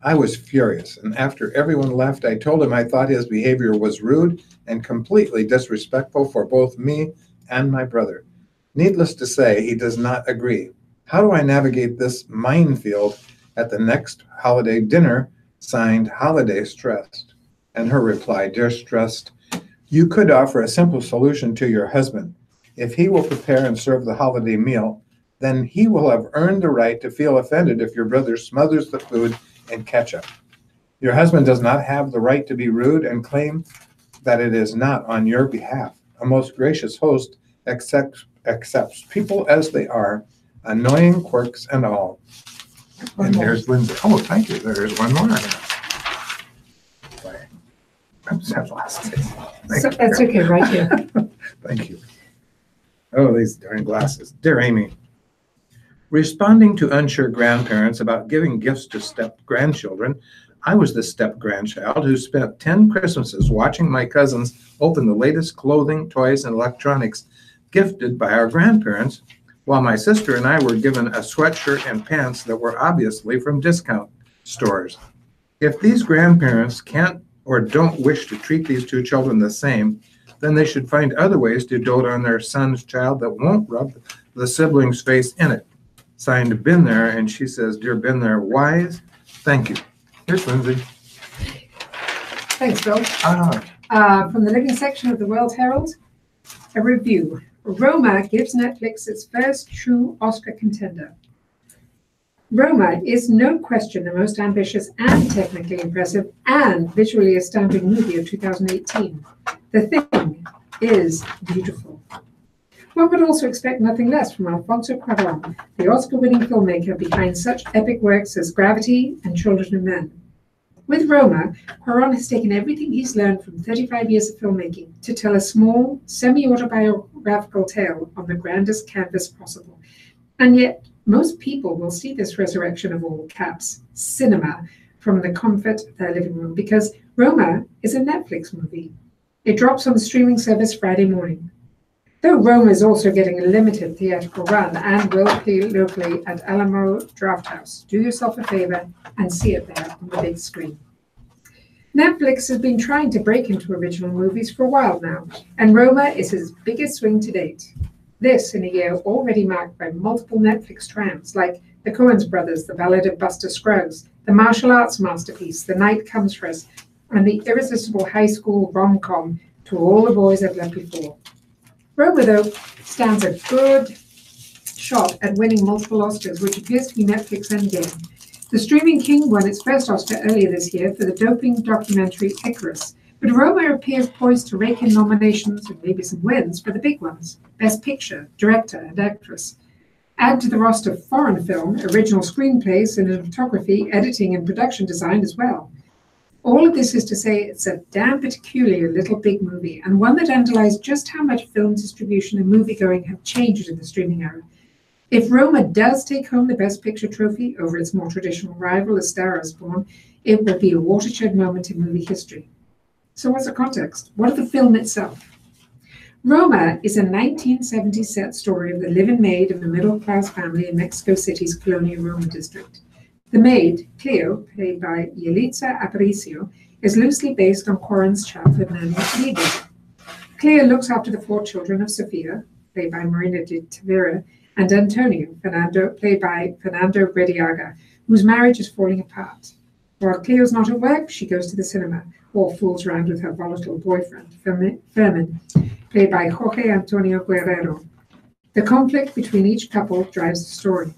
I was furious, and after everyone left, I told him I thought his behavior was rude and completely disrespectful for both me and my brother. Needless to say, he does not agree. How do I navigate this minefield at the next holiday dinner? Signed, Holiday Stressed. And her reply, Dear Stressed, you could offer a simple solution to your husband. If he will prepare and serve the holiday meal, then he will have earned the right to feel offended if your brother smothers the food in ketchup. Your husband does not have the right to be rude and claim that it is not on your behalf. A most gracious host accepts people as they are, annoying quirks and all. And there's Lindsay. Oh, thank you. There's one more. Oops, I've lost it. That's okay, right here. Thank you. Oh, these darn glasses. Dear Amy, responding to unsure grandparents about giving gifts to step-grandchildren, I was the step-grandchild who spent 10 Christmases watching my cousins open the latest clothing, toys, and electronics gifted by our grandparents, while my sister and I were given a sweatshirt and pants that were obviously from discount stores. If these grandparents can't or don't wish to treat these two children the same, then they should find other ways to dote on their son's child that won't rub the sibling's face in it. Signed, Been There, and she says, Dear Been There, wise, thank you. Here's Lindsay. Thanks, Bill. From the living section of the World Herald, a review. Roma gives Netflix its first true Oscar contender. Roma is no question the most ambitious and technically impressive and visually astounding movie of 2018. The Thing is beautiful. One would also expect nothing less from Alfonso Cuarón, the Oscar-winning filmmaker behind such epic works as Gravity and Children of Men. With Roma, Cuarón has taken everything he's learned from 35 years of filmmaking to tell a small, semi-autobiographical tale on the grandest canvas possible. And yet, most people will see this resurrection of all caps, cinema, from the comfort of their living room because Roma is a Netflix movie. It drops on the streaming service Friday morning. Though Roma is also getting a limited theatrical run and will play locally at Alamo Drafthouse, do yourself a favor and see it there on the big screen. Netflix has been trying to break into original movies for a while now, and Roma is his biggest swing to date. This in a year already marked by multiple Netflix triumphs like The Coen Brothers, The Ballad of Buster Scruggs, the martial arts masterpiece The Night Comes for Us, and the irresistible high school rom-com To All the Boys I've Loved Before. Roma, though, stands a good shot at winning multiple Oscars, which appears to be Netflix endgame. The Streaming King won its first Oscar earlier this year for the doping documentary Icarus, but Roma appears poised to rake in nominations and maybe some wins for the big ones: Best Picture, Director, and Actress. Add to the roster foreign film, original screenplay, cinematography, editing, and production design as well. All of this is to say it's a damn peculiar little big movie, and one that underlies just how much film distribution and moviegoing have changed in the streaming era. If Roma does take home the Best Picture trophy over its more traditional rival, A Star Is Born, it will be a watershed moment in movie history. So what's the context? What of the film itself? Roma is a 1970s set story of the live-in maid of a middle-class family in Mexico City's Colonia Roma district. The maid, Cleo, played by Yalitza Aparicio, is loosely based on Quarren's childhood nanny, Lidia. Cleo looks after the 4 children of Sofia, played by Marina de Tavera, and Antonio, played by Fernando Grediaga, whose marriage is falling apart. While Cleo's not at work, she goes to the cinema, or fools around with her volatile boyfriend, Fermin, played by Jorge Antonio Guerrero. The conflict between each couple drives the story.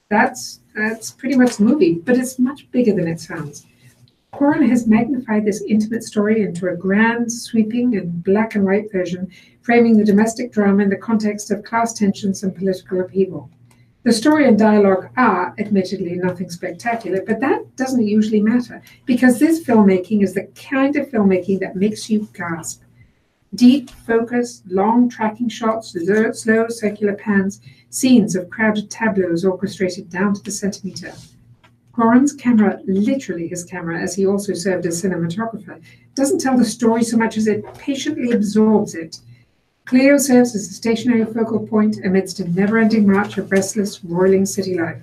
That's pretty much the movie, but it's much bigger than it sounds. Quarren has magnified this intimate story into a grand, sweeping, and black and white version, framing the domestic drama in the context of class tensions and political upheaval. The story and dialogue are, admittedly, nothing spectacular, but that doesn't usually matter, because this filmmaking is the kind of filmmaking that makes you gasp. Deep, focused, long tracking shots, slow circular pans, scenes of crowded tableaus orchestrated down to the centimeter. Quarren's camera, literally his camera, as he also served as cinematographer, doesn't tell the story so much as it patiently absorbs it. Cleo serves as a stationary focal point amidst a never-ending march of restless, roiling city life.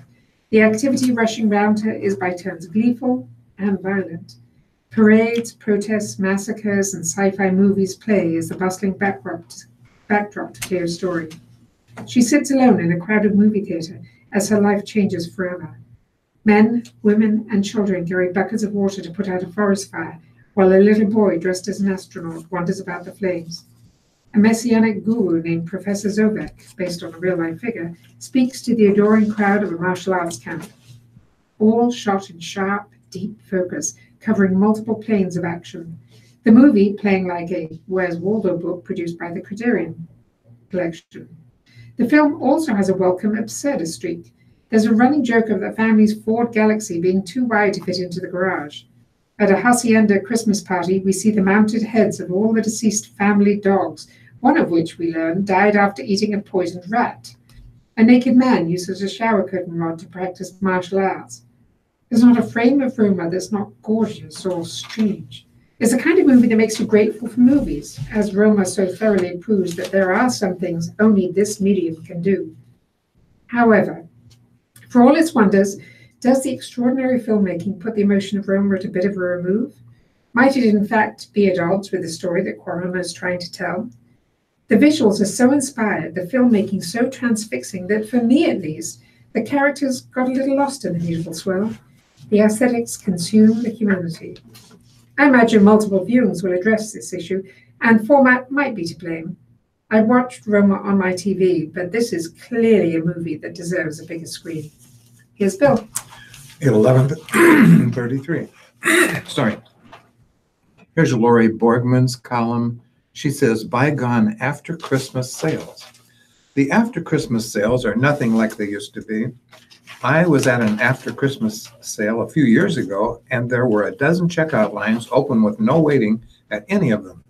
The activity rushing round her is by turns gleeful and violent. Parades, protests, massacres, and sci-fi movies play as the bustling backdrop to Cleo's story. She sits alone in a crowded movie theater as her life changes forever. Men, women, and children carry buckets of water to put out a forest fire, while a little boy dressed as an astronaut wanders about the flames. A messianic guru named Professor Zovek, based on a real-life figure, speaks to the adoring crowd of a martial arts camp. All shot in sharp, deep focus, covering multiple planes of action. The movie playing like a Where's Waldo book produced by the Criterion Collection. The film also has a welcome absurdist streak. There's a running joke of the family's Ford Galaxy being too wide to fit into the garage. At a hacienda Christmas party, we see the mounted heads of all the deceased family dogs, one of which, we learn, died after eating a poisoned rat. A naked man uses a shower curtain rod to practice martial arts. There's not a frame of Roma that's not gorgeous or strange. It's the kind of movie that makes you grateful for movies, as Roma so thoroughly proves that there are some things only this medium can do. However, for all its wonders, does the extraordinary filmmaking put the emotion of Roma at a bit of a remove? Might it in fact be at odds with the story that Quarren is trying to tell? The visuals are so inspired, the filmmaking so transfixing, that for me at least, the characters got a little lost in the beautiful swirl. The aesthetics consume the humanity. I imagine multiple viewings will address this issue, and format might be to blame. I watched Roma on my TV, but this is clearly a movie that deserves a bigger screen. Here's Bill. At 11:33. Sorry. Here's Lori Borgman's column. She says, "Bygone after Christmas sales." The after Christmas sales are nothing like they used to be. I was at an after Christmas sale a few years ago, and there were a dozen checkout lines open with no waiting at any of them.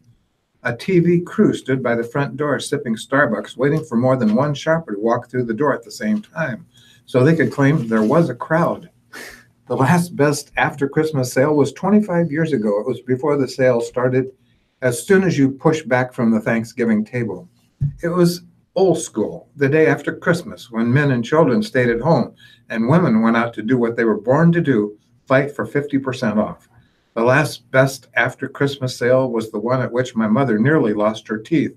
A TV crew stood by the front door sipping Starbucks, waiting for more than one shopper to walk through the door at the same time, so they could claim there was a crowd. The last best after Christmas sale was 25 years ago. It was before the sale started, as soon as you push back from the Thanksgiving table. It was old school, the day after Christmas, when men and children stayed at home and women went out to do what they were born to do, fight for 50% off. The last best after Christmas sale was the one at which my mother nearly lost her teeth.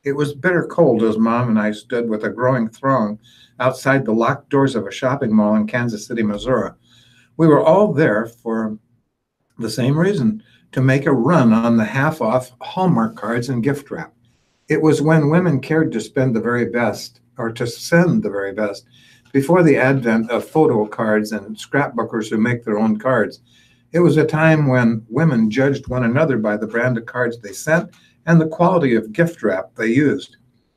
It was bitter cold as Mom and I stood with a growing throng outside the locked doors of a shopping mall in Kansas City, Missouri. We were all there for the same reason, to make a run on the half-off Hallmark cards and gift wrap. It was when women cared to spend the very best, or to send the very best, before the advent of photo cards and scrapbookers who make their own cards. It was a time when women judged one another by the brand of cards they sent and the quality of gift wrap they used.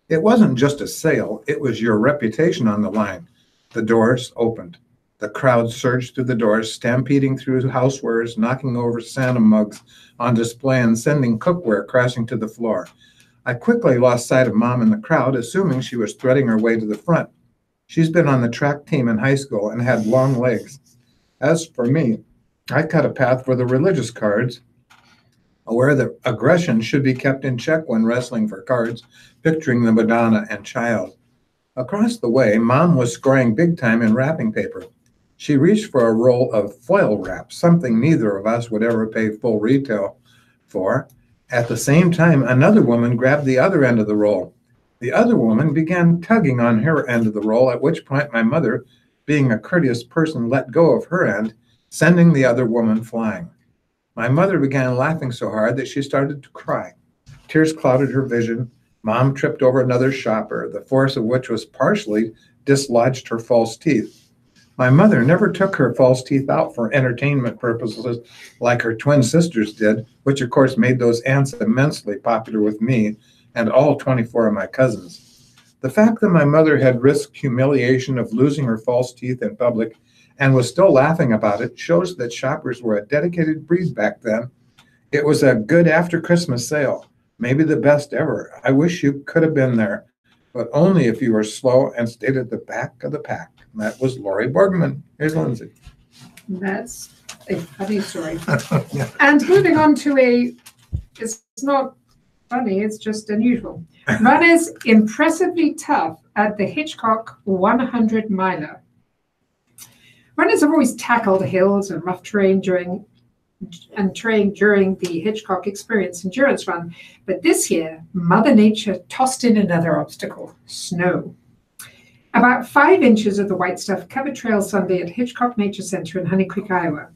It wasn't just a sale, it was your reputation on the line. The doors opened. The crowd surged through the doors, stampeding through housewares, knocking over Santa mugs on display and sending cookware crashing to the floor. I quickly lost sight of Mom in the crowd, assuming she was threading her way to the front. She's been on the track team in high school and had long legs. As for me, I cut a path for the religious cards, where the aggression should be kept in check when wrestling for cards, picturing the Madonna and Child. Across the way, Mom was scoring big time in wrapping paper. She reached for a roll of foil wrap, something neither of us would ever pay full retail for. At the same time, another woman grabbed the other end of the roll. The other woman began tugging on her end of the roll, at which point my mother, being a courteous person, let go of her end, sending the other woman flying. My mother began laughing so hard that she started to cry. Tears clouded her vision. Mom tripped over another shopper, the force of which was partially dislodged her false teeth. My mother never took her false teeth out for entertainment purposes like her twin sisters did, which of course made those aunts immensely popular with me and all 24 of my cousins. The fact that my mother had risked humiliation of losing her false teeth in public and was still laughing about it shows that shoppers were a dedicated breed back then. It was a good after Christmas sale, maybe the best ever. I wish you could have been there, but only if you were slow and stayed at the back of the pack. And that was Lori Borgman. Here's Lindsay. That's a funny story. Yeah. And moving on to it's not funny, it's just unusual. Runners impressively tough at the Hitchcock 100 miler. Runners have always tackled hills and rough terrain during the Hitchcock Experience endurance run, but this year, Mother Nature tossed in another obstacle, snow. About 5 inches of the white stuff covered Trail Sunday at Hitchcock Nature Center in Honey Creek, Iowa.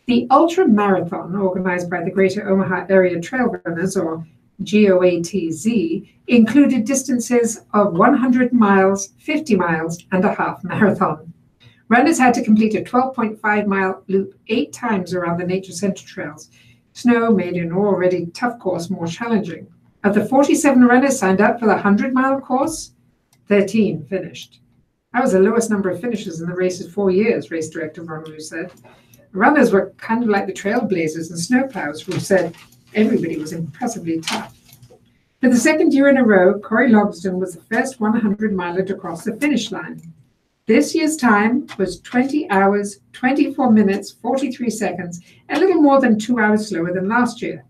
The Ultra Marathon, organized by the Greater Omaha Area Trail Runners, or GOATZ, included distances of 100 miles, 50 miles, and a half marathon. Runners had to complete a 12.5-mile loop 8 times around the Nature Center trails. Snow made an already tough course more challenging. Of the 47 runners signed up for the 100-mile course, 13 finished. That was the lowest number of finishes in the race's 4 years, race director Ron Lou said. Runners were kind of like the trailblazers and snowplows, who said everybody was impressively tough. For the second year in a row, Corey Logsdon was the first 100-miler to cross the finish line. This year's time was 20 hours, 24 minutes, 43 seconds, a little more than 2 hours slower than last year.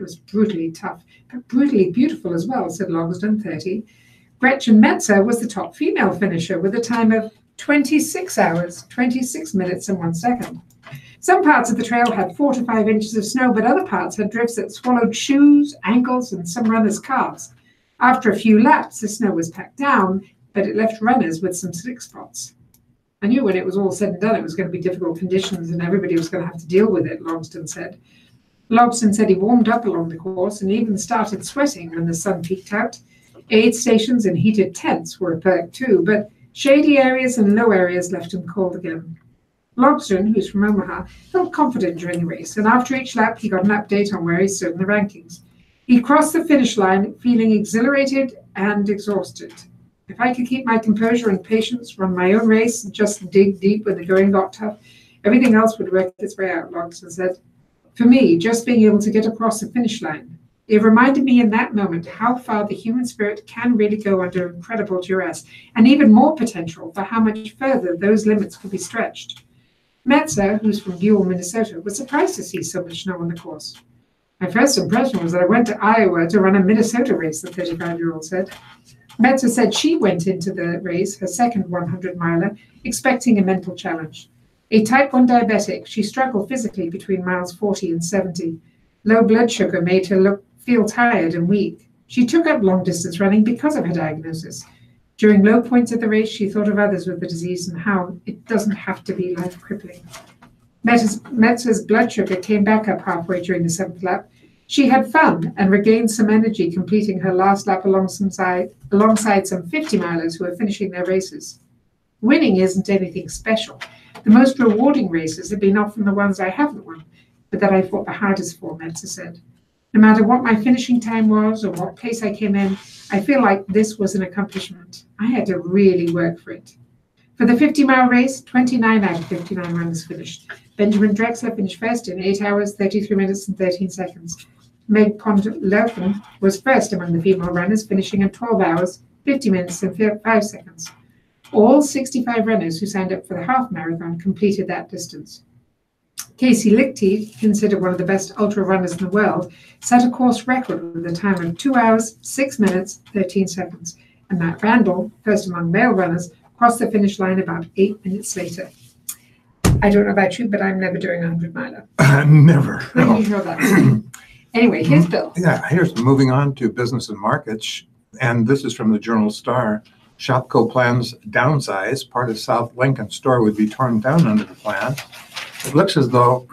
It was brutally tough, but brutally beautiful as well, said Logsdon, 30. Gretchen Metzer was the top female finisher with a time of 26 hours, 26 minutes and 1 second. Some parts of the trail had 4 to 5 inches of snow, but other parts had drifts that swallowed shoes, ankles, and some runners' calves. After a few laps, the snow was packed down, but it left runners with some slick spots. I knew when it was all said and done, it was going to be difficult conditions and everybody was going to have to deal with it, Logsdon said. Logsdon said he warmed up along the course and even started sweating when the sun peeked out. Aid stations and heated tents were a perk too, but shady areas and low areas left him cold again. Logsdon, who's from Omaha, felt confident during the race, and after each lap he got an update on where he stood in the rankings. He crossed the finish line feeling exhilarated and exhausted. If I could keep my composure and patience, run my own race, and just dig deep when the going got tough, everything else would work its way out, Logsdon said. For me, just being able to get across the finish line, it reminded me in that moment how far the human spirit can really go under incredible duress, and even more potential for how much further those limits could be stretched. Metzer, who's from Buell, Minnesota, was surprised to see so much snow on the course. My first impression was that I went to Iowa to run a Minnesota race, the 35-year-old said. Metzer said she went into the race, her second 100-miler, expecting a mental challenge. A type 1 diabetic, she struggled physically between miles 40 and 70. Low blood sugar made her feel tired and weak. She took up long-distance running because of her diagnosis. During low points of the race, she thought of others with the disease and how it doesn't have to be life-crippling. Metzger's blood sugar came back up halfway during the 7th lap. She had fun and regained some energy completing her last lap alongside some 50-milers who were finishing their races. Winning isn't anything special. The most rewarding races have been often the ones I haven't won, but that I fought the hardest for, Metzer said. No matter what my finishing time was or what place I came in, I feel like this was an accomplishment. I had to really work for it. For the 50-mile race, 29 out of 59 runners finished. Benjamin Drexler finished first in 8 hours, 33 minutes and 13 seconds. Meg Pond-Leuven was first among the female runners, finishing in 12 hours, 50 minutes and 5 seconds. All 65 runners who signed up for the half marathon completed that distance. Casey Lichty, considered one of the best ultra runners in the world, set a course record with a time of 2 hours, 6 minutes, 13 seconds. And Matt Randall, first among male runners, crossed the finish line about 8 minutes later. I don't know about you, but I'm never doing a 100-miler. Never. When No. you hear that. Anyway, here's Bill. Yeah, here's moving on to business and markets. And this is from the Journal Star. Shopko plans downsize. Part of South Lincoln store would be torn down under the plan. It looks as though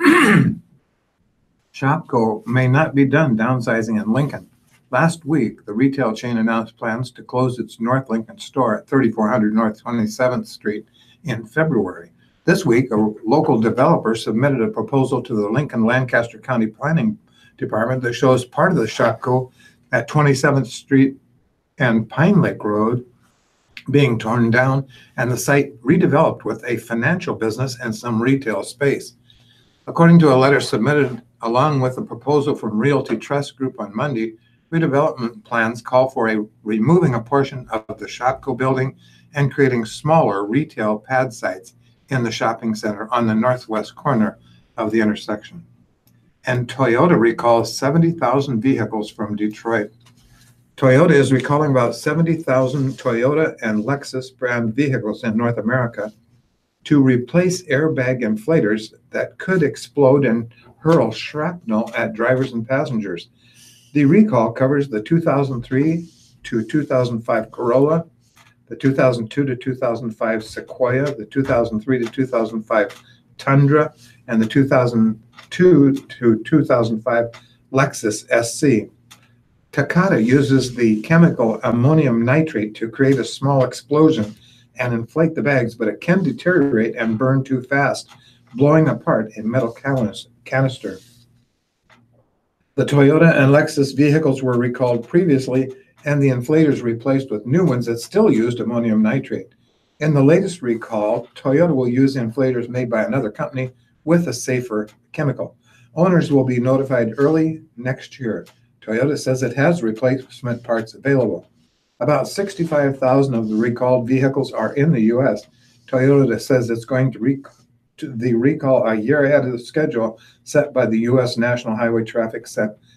Shopko may not be done downsizing in Lincoln. Last week, the retail chain announced plans to close its North Lincoln store at 3400 North 27th Street in February. This week, a local developer submitted a proposal to the Lincoln-Lancaster County Planning Department that shows part of the Shopko at 27th Street and Pine Lake Road being torn down and the site redeveloped with a financial business and some retail space. According to a letter submitted along with a proposal from Realty Trust Group on Monday, redevelopment plans call for removing a portion of the Shopko building and creating smaller retail pad sites in the shopping center on the northwest corner of the intersection. And Toyota recalls 70,000 vehicles from Detroit. Toyota is recalling about 70,000 Toyota and Lexus brand vehicles in North America to replace airbag inflators that could explode and hurl shrapnel at drivers and passengers. The recall covers the 2003 to 2005 Corolla, the 2002 to 2005 Sequoia, the 2003 to 2005 Tundra, and the 2002 to 2005 Lexus SC. Takata uses the chemical ammonium nitrate to create a small explosion and inflate the bags, but it can deteriorate and burn too fast, blowing apart a metal canister. The Toyota and Lexus vehicles were recalled previously, and the inflators replaced with new ones that still used ammonium nitrate. In the latest recall, Toyota will use inflators made by another company with a safer chemical. Owners will be notified early next year. Toyota says it has replacement parts available. About 65,000 of the recalled vehicles are in the U.S. Toyota says it's going to recall a year ahead of the schedule set by the U.S. National Highway Traffic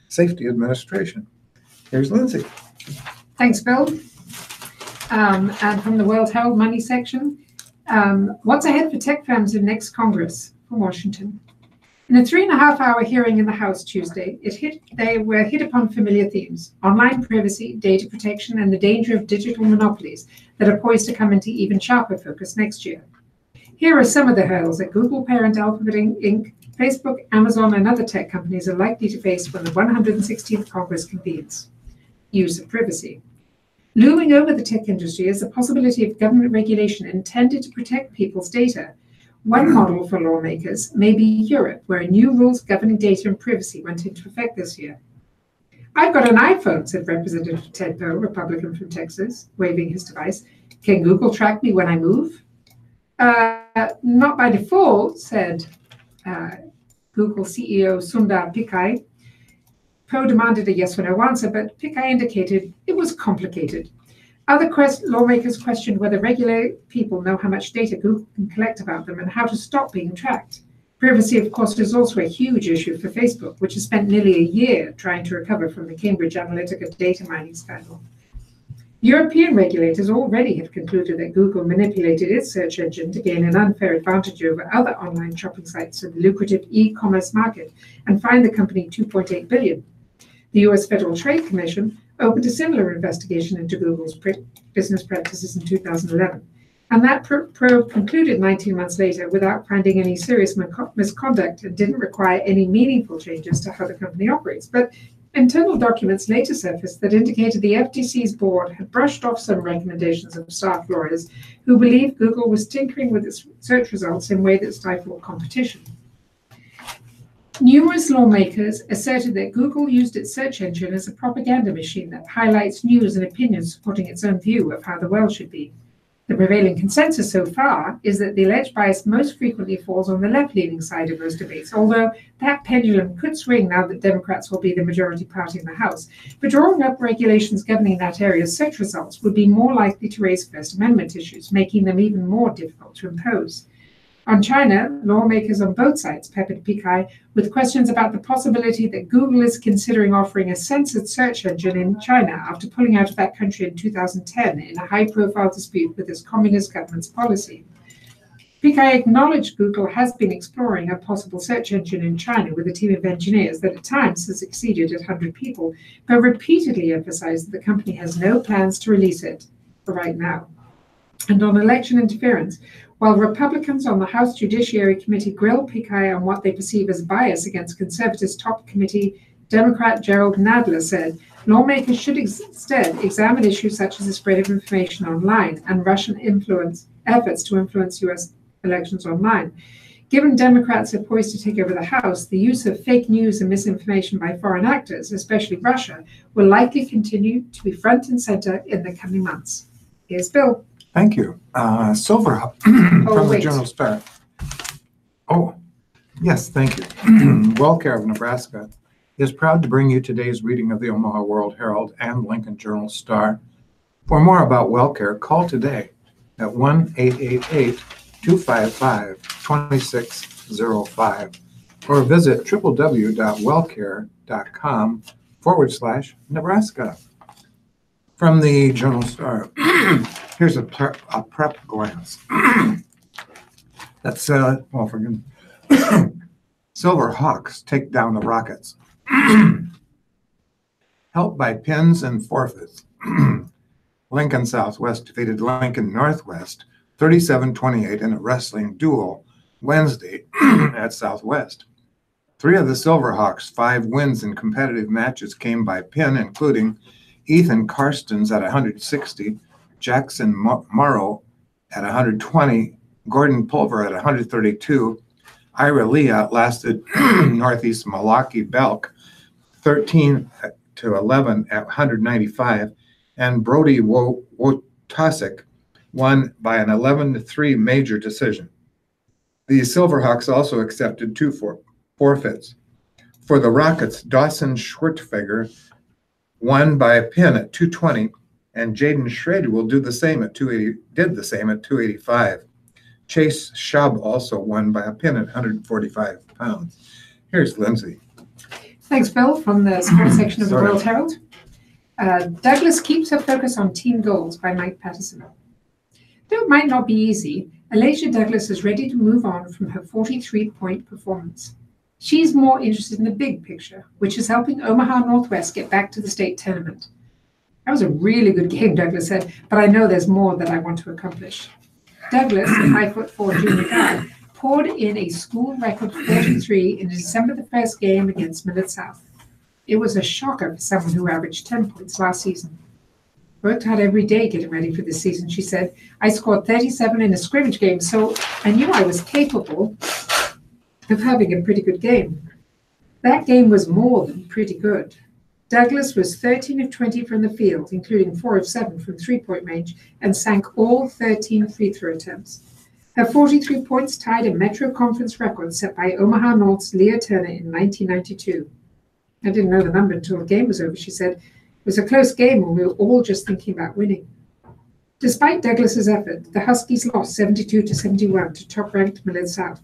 Safety Administration. Here's Lindsay. Thanks, Bill. And from the World Herald Money section, what's ahead for tech firms in next Congress from Washington? In a 3.5-hour hearing in the House Tuesday, they were hit upon familiar themes: online privacy, data protection, and the danger of digital monopolies that are poised to come into even sharper focus next year. Here are some of the hurdles that Google parent Alphabet Inc., Facebook, Amazon, and other tech companies are likely to face when the 116th Congress convenes. Use of privacy. Looming over the tech industry is the possibility of government regulation intended to protect people's data. One model for lawmakers may be Europe, where new rules governing data and privacy went into effect this year. I've got an iPhone, said Representative Ted Poe, Republican from Texas, waving his device. Can Google track me when I move? Not by default, said Google CEO Sundar Pichai. Poe demanded a yes or no answer, but Pichai indicated it was complicated. Other lawmakers questioned whether regular people know how much data Google can collect about them and how to stop being tracked. Privacy, of course, is also a huge issue for Facebook, which has spent nearly a year trying to recover from the Cambridge Analytica data mining scandal. European regulators already have concluded that Google manipulated its search engine to gain an unfair advantage over other online shopping sites in the lucrative e-commerce market and fined the company $2.8 billion. The U.S. Federal Trade Commission opened a similar investigation into Google's business practices in 2011, and that probe concluded 19 months later without finding any serious misconduct and didn't require any meaningful changes to how the company operates. But internal documents later surfaced that indicated the FTC's board had brushed off some recommendations of staff lawyers who believed Google was tinkering with its search results in a way that stifled competition. Numerous lawmakers asserted that Google used its search engine as a propaganda machine that highlights news and opinions supporting its own view of how the world should be. The prevailing consensus so far is that the alleged bias most frequently falls on the left-leaning side of those debates, although that pendulum could swing now that Democrats will be the majority party in the House. But drawing up regulations governing that area's search results would be more likely to raise First Amendment issues, making them even more difficult to impose. On China, lawmakers on both sides peppered Pekai with questions about the possibility that Google is considering offering a censored search engine in China after pulling out of that country in 2010 in a high-profile dispute with its communist government's policy. Pekai acknowledged Google has been exploring a possible search engine in China with a team of engineers that at times has exceeded 100 people, but repeatedly emphasized that the company has no plans to release it for right now. And on election interference, while Republicans on the House Judiciary Committee grilled Pekai on what they perceive as bias against Conservatives top committee Democrat Gerald Nadler said, lawmakers should instead examine issues such as the spread of information online and Russian efforts to influence U.S. elections online. Given Democrats are poised to take over the House, the use of fake news and misinformation by foreign actors, especially Russia, will likely continue to be front and center in the coming months. Here's Bill. Thank you. Silverhawk from the wait. Journal Star. Oh, yes, thank you. WellCare of Nebraska is proud to bring you today's reading of the Omaha World Herald and Lincoln Journal Star. For more about WellCare, call today at 1-888-255-2605 or visit www.wellcare.com/Nebraska. From the Journal Star, here's a prep glance. That's, well, forgive me. Silver Hawks take down the Rockets. Helped by pins and forfeits. Lincoln Southwest defeated Lincoln Northwest 37-28 in a wrestling duel Wednesday at Southwest. 3 of the Silverhawks' 5 wins in competitive matches came by pin, including Ethan Karstens at 160, Jackson Morrow at 120, Gordon Pulver at 132, Ira Lee outlasted Northeast Milwaukee Belk 13-11 at 195, and Brody Wojtaszek won by an 11-3 major decision. The Silverhawks also accepted 2 forfeits. For the Rockets, Dawson Schwertfeger won by a pin at 220, and Jaden Schrader will do the same at 285. Chase Schaub also won by a pin at 145 pounds. Here's Lindsay. Thanks, Bill, from the sports section of the World Herald. Douglas keeps her focus on team goals by Mike Patterson. Though it might not be easy, Alasia Douglas is ready to move on from her 43-point performance. She's more interested in the big picture, which is helping Omaha Northwest get back to the state tournament. That was a really good game, Douglas said, but I know there's more that I want to accomplish. Douglas, a 5'4" junior guard, poured in a school record 43 in December the 1st game against Millard South. It was a shocker for someone who averaged 10 points last season. Worked hard every day getting ready for this season, she said. I scored 37 in a scrimmage game, so I knew I was capable of having a pretty good game. That game was more than pretty good. Douglas was 13 of 20 from the field, including 4 of 7 from three-point range, and sank all 13 free throw attempts. Her 43 points tied a Metro Conference record set by Omaha North's Leah Turner in 1992. I didn't know the number until the game was over, she said. It was a close game when we were all just thinking about winning. Despite Douglas's effort, the Huskies lost 72-71 to top-ranked Millard South.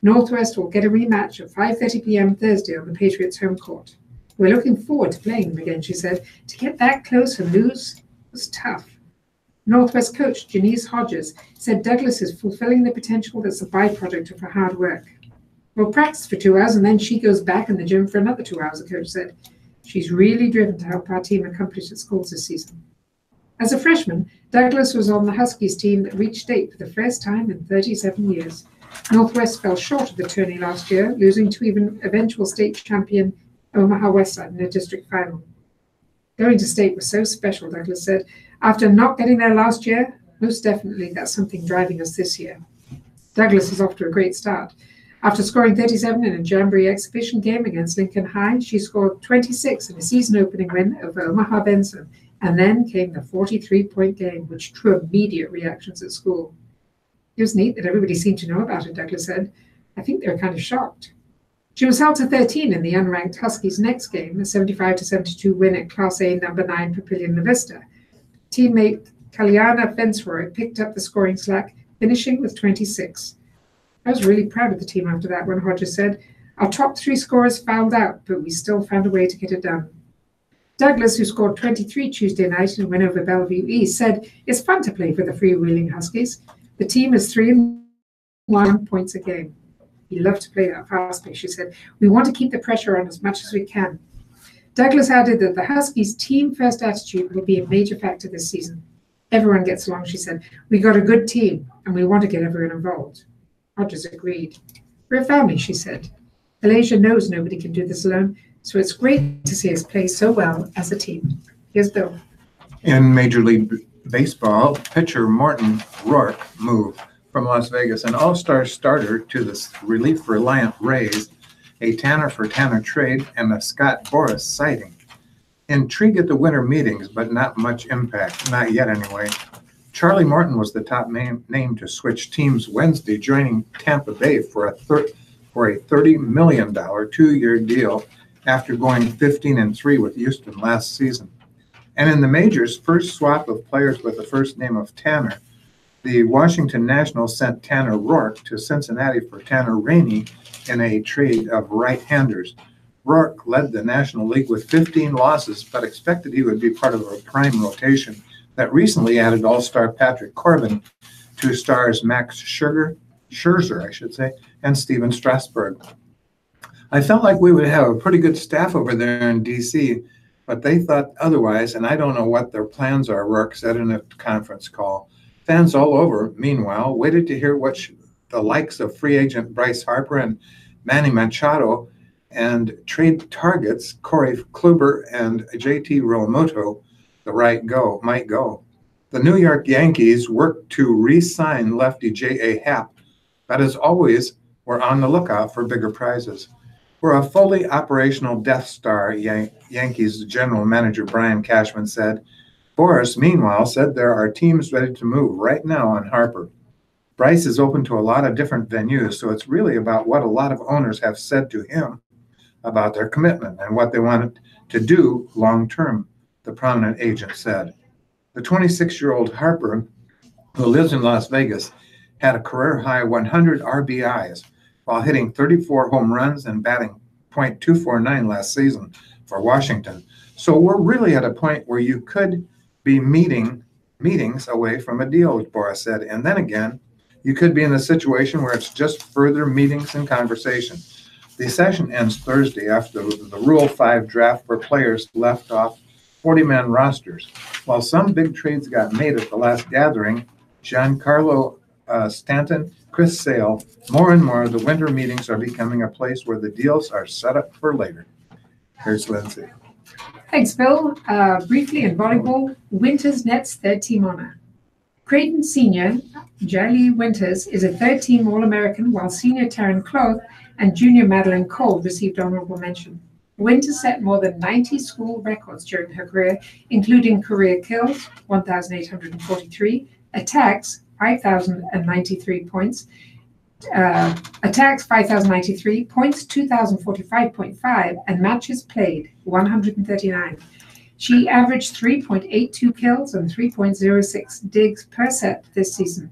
Northwest will get a rematch at 5:30 p.m. Thursday on the Patriots' home court. We're looking forward to playing them again, she said. To get that close and lose, was tough. Northwest coach Janice Hodges said Douglas is fulfilling the potential that's a byproduct of her hard work. We'll practice for 2 hours and then she goes back in the gym for another 2 hours, the coach said. She's really driven to help our team accomplish its goals this season. As a freshman, Douglas was on the Huskies team that reached state for the first time in 37 years. Northwest fell short of the tourney last year, losing to even eventual state champion Omaha Westside in a district final. Going to state was so special, Douglas said. After not getting there last year, most definitely that's something driving us this year. Douglas is off to a great start. After scoring 37 in a Jamboree exhibition game against Lincoln High, she scored 26 in a season-opening win over Omaha Benson, and then came the 43-point game, which drew immediate reactions at school. It was neat that everybody seemed to know about it, Douglas said. I think they were kind of shocked. She was held to 13 in the unranked Huskies' next game, a 75-72 win at Class A number 9 Papillion La Vista. Teammate Kalyana Fensroy picked up the scoring slack, finishing with 26. I was really proud of the team after that one, Hodges said. Our top 3 scorers fouled out, but we still found a way to get it done. Douglas, who scored 23 Tuesday night and went over Bellevue East, said it's fun to play for the freewheeling Huskies. The team is 3-1 points a game. We love to play that fast pace, she said. We want to keep the pressure on as much as we can. Douglas added that the Huskies' team-first attitude will be a major factor this season. Everyone gets along, she said. We got a good team, and we want to get everyone involved. Hodges agreed. We're a family, she said. Malaysia knows nobody can do this alone, so it's great to see us play so well as a team. Here's Bill. In Major League Baseball, pitcher Morton Rourke moved from Las Vegas, an all-star starter, to the relief-reliant Rays, a Tanner for Tanner trade, and a Scott Boras sighting. Intrigue at the winter meetings, but not much impact, not yet anyway. Charlie Morton was the top name to switch teams Wednesday, joining Tampa Bay for a $30 million 2-year deal after going 15-3 with Houston last season. And in the majors' first swap of players with the first name of Tanner, the Washington Nationals sent Tanner Rourke to Cincinnati for Tanner Rainey in a trade of right-handers. Rourke led the National League with 15 losses, but expected he would be part of a prime rotation that recently added all-star Patrick Corbin to stars Max Scherzer, and Steven Strasburg. I felt like we would have a pretty good staff over there in D.C., but they thought otherwise, and I don't know what their plans are, Rourke said in a conference call. Fans all over, meanwhile, waited to hear what the likes of free agent Bryce Harper and Manny Machado and trade targets Corey Kluber and JT Realmuto might go. The New York Yankees worked to re-sign lefty J.A. Happ, but as always, we're on the lookout for bigger prizes. We're a fully operational Death Star, Yankees general manager Brian Cashman said. Boras, meanwhile, said there are teams ready to move right now on Harper. Bryce is open to a lot of different venues, so it's really about what a lot of owners have said to him about their commitment and what they want to do long-term, the prominent agent said. The 26-year-old Harper, who lives in Las Vegas, had a career-high 100 RBIs while hitting 34 home runs and batting .249 last season for Washington. So we're really at a point where you could be meetings away from a deal, Boras said. And then again, you could be in a situation where it's just further meetings and conversation. The session ends Thursday after the Rule 5 draft where players left off 40-man rosters. While some big trades got made at the last gathering, Giancarlo Stanton, Chris Sale, more and more, the winter meetings are becoming a place where the deals are set up for later. Here's Lindsay. Thanks, Bill. Briefly in volleyball, Winters nets third-team honor. Creighton senior Jiley Winters is a third-team All-American, while senior Taryn Cloth and junior Madeline Cole received honorable mention. Winters set more than 90 school records during her career, including career kills, 1,843, attacks, 5,093 points, attacks 5,093, points 2,045.5, and matches played 139. She averaged 3.82 kills and 3.06 digs per set this season.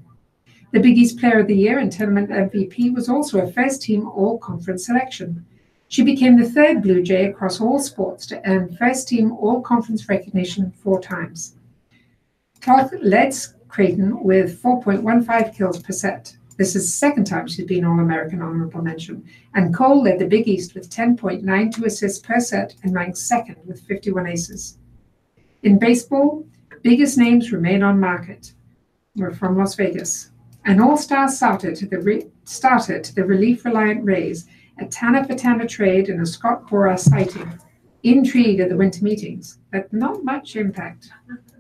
The Big East Player of the Year and Tournament MVP was also a first-team All-Conference selection. She became the third Blue Jay across all sports to earn first-team All-Conference recognition 4 times. Cloth leads Creighton with 4.15 kills per set. This is the second time she's been All-American honorable mention. And Cole led the Big East with 10.92 assists per set and ranked second with 51 aces. In baseball, biggest names remain on market. We're from Las Vegas. An all-star starter to the relief-reliant Rays, a Tanner-for-Tanner trade and a Scott Boras sighting. Intrigue at the winter meetings, but not much impact.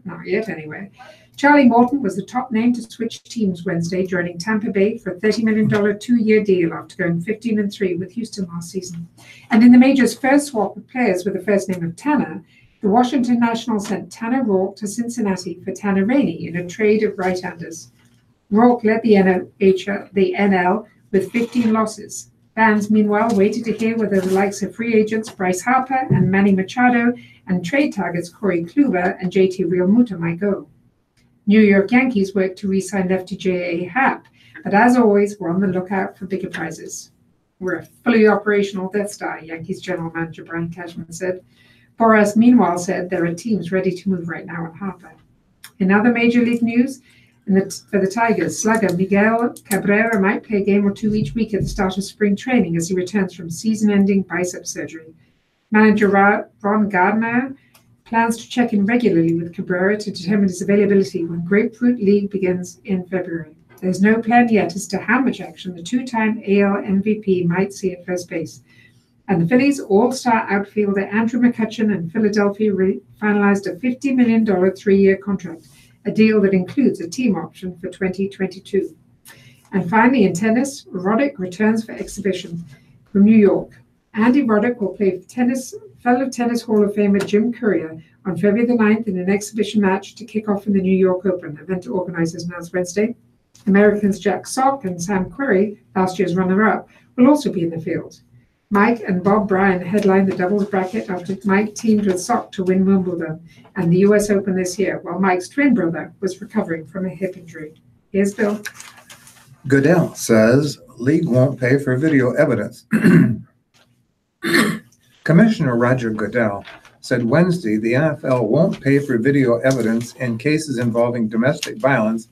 Not yet, anyway. Charlie Morton was the top name to switch teams Wednesday, joining Tampa Bay for a $30 million 2-year deal after going 15-3 with Houston last season. And in the major's first swap of players with the first name of Tanner, the Washington Nationals sent Tanner Rourke to Cincinnati for Tanner Rainey in a trade of right-handers. Rourke led the NL with 15 losses. Fans, meanwhile, waited to hear whether the likes of free agents Bryce Harper and Manny Machado and trade targets Corey Kluber and JT Realmuto might go. New York Yankees worked to re-sign lefty J.A. Happ, but as always, we're on the lookout for bigger prizes. We're a fully operational Death Star, Yankees general manager Brian Cashman said. Boras, meanwhile, said there are teams ready to move right now on Harper. In other major league news, for the Tigers, slugger Miguel Cabrera might play a game or two each week at the start of spring training as he returns from season-ending bicep surgery. Manager Ron Gardner plans to check in regularly with Cabrera to determine his availability when Grapefruit League begins in February. There's no plan yet as to how much action the two-time AL MVP might see at first base. And the Phillies' all-star outfielder Andrew McCutchen and Philadelphia finalized a $50 million 3-year contract, a deal that includes a team option for 2022. And finally, in tennis, Roddick returns for exhibition from New York. Andy Roddick will play fellow tennis Hall of Famer Jim Courier on February the 9th in an exhibition match to kick off in the New York Open, event organizers announced Wednesday. Americans Jack Sock and Sam Querrey, last year's runner-up, will also be in the field. Mike and Bob Bryan headlined the doubles bracket after Mike teamed with Sock to win Wimbledon and the US Open this year, while Mike's twin brother was recovering from a hip injury. Here's Bill. Goodell says league won't pay for video evidence. Commissioner Roger Goodell said Wednesday the NFL won't pay for video evidence in cases involving domestic violence,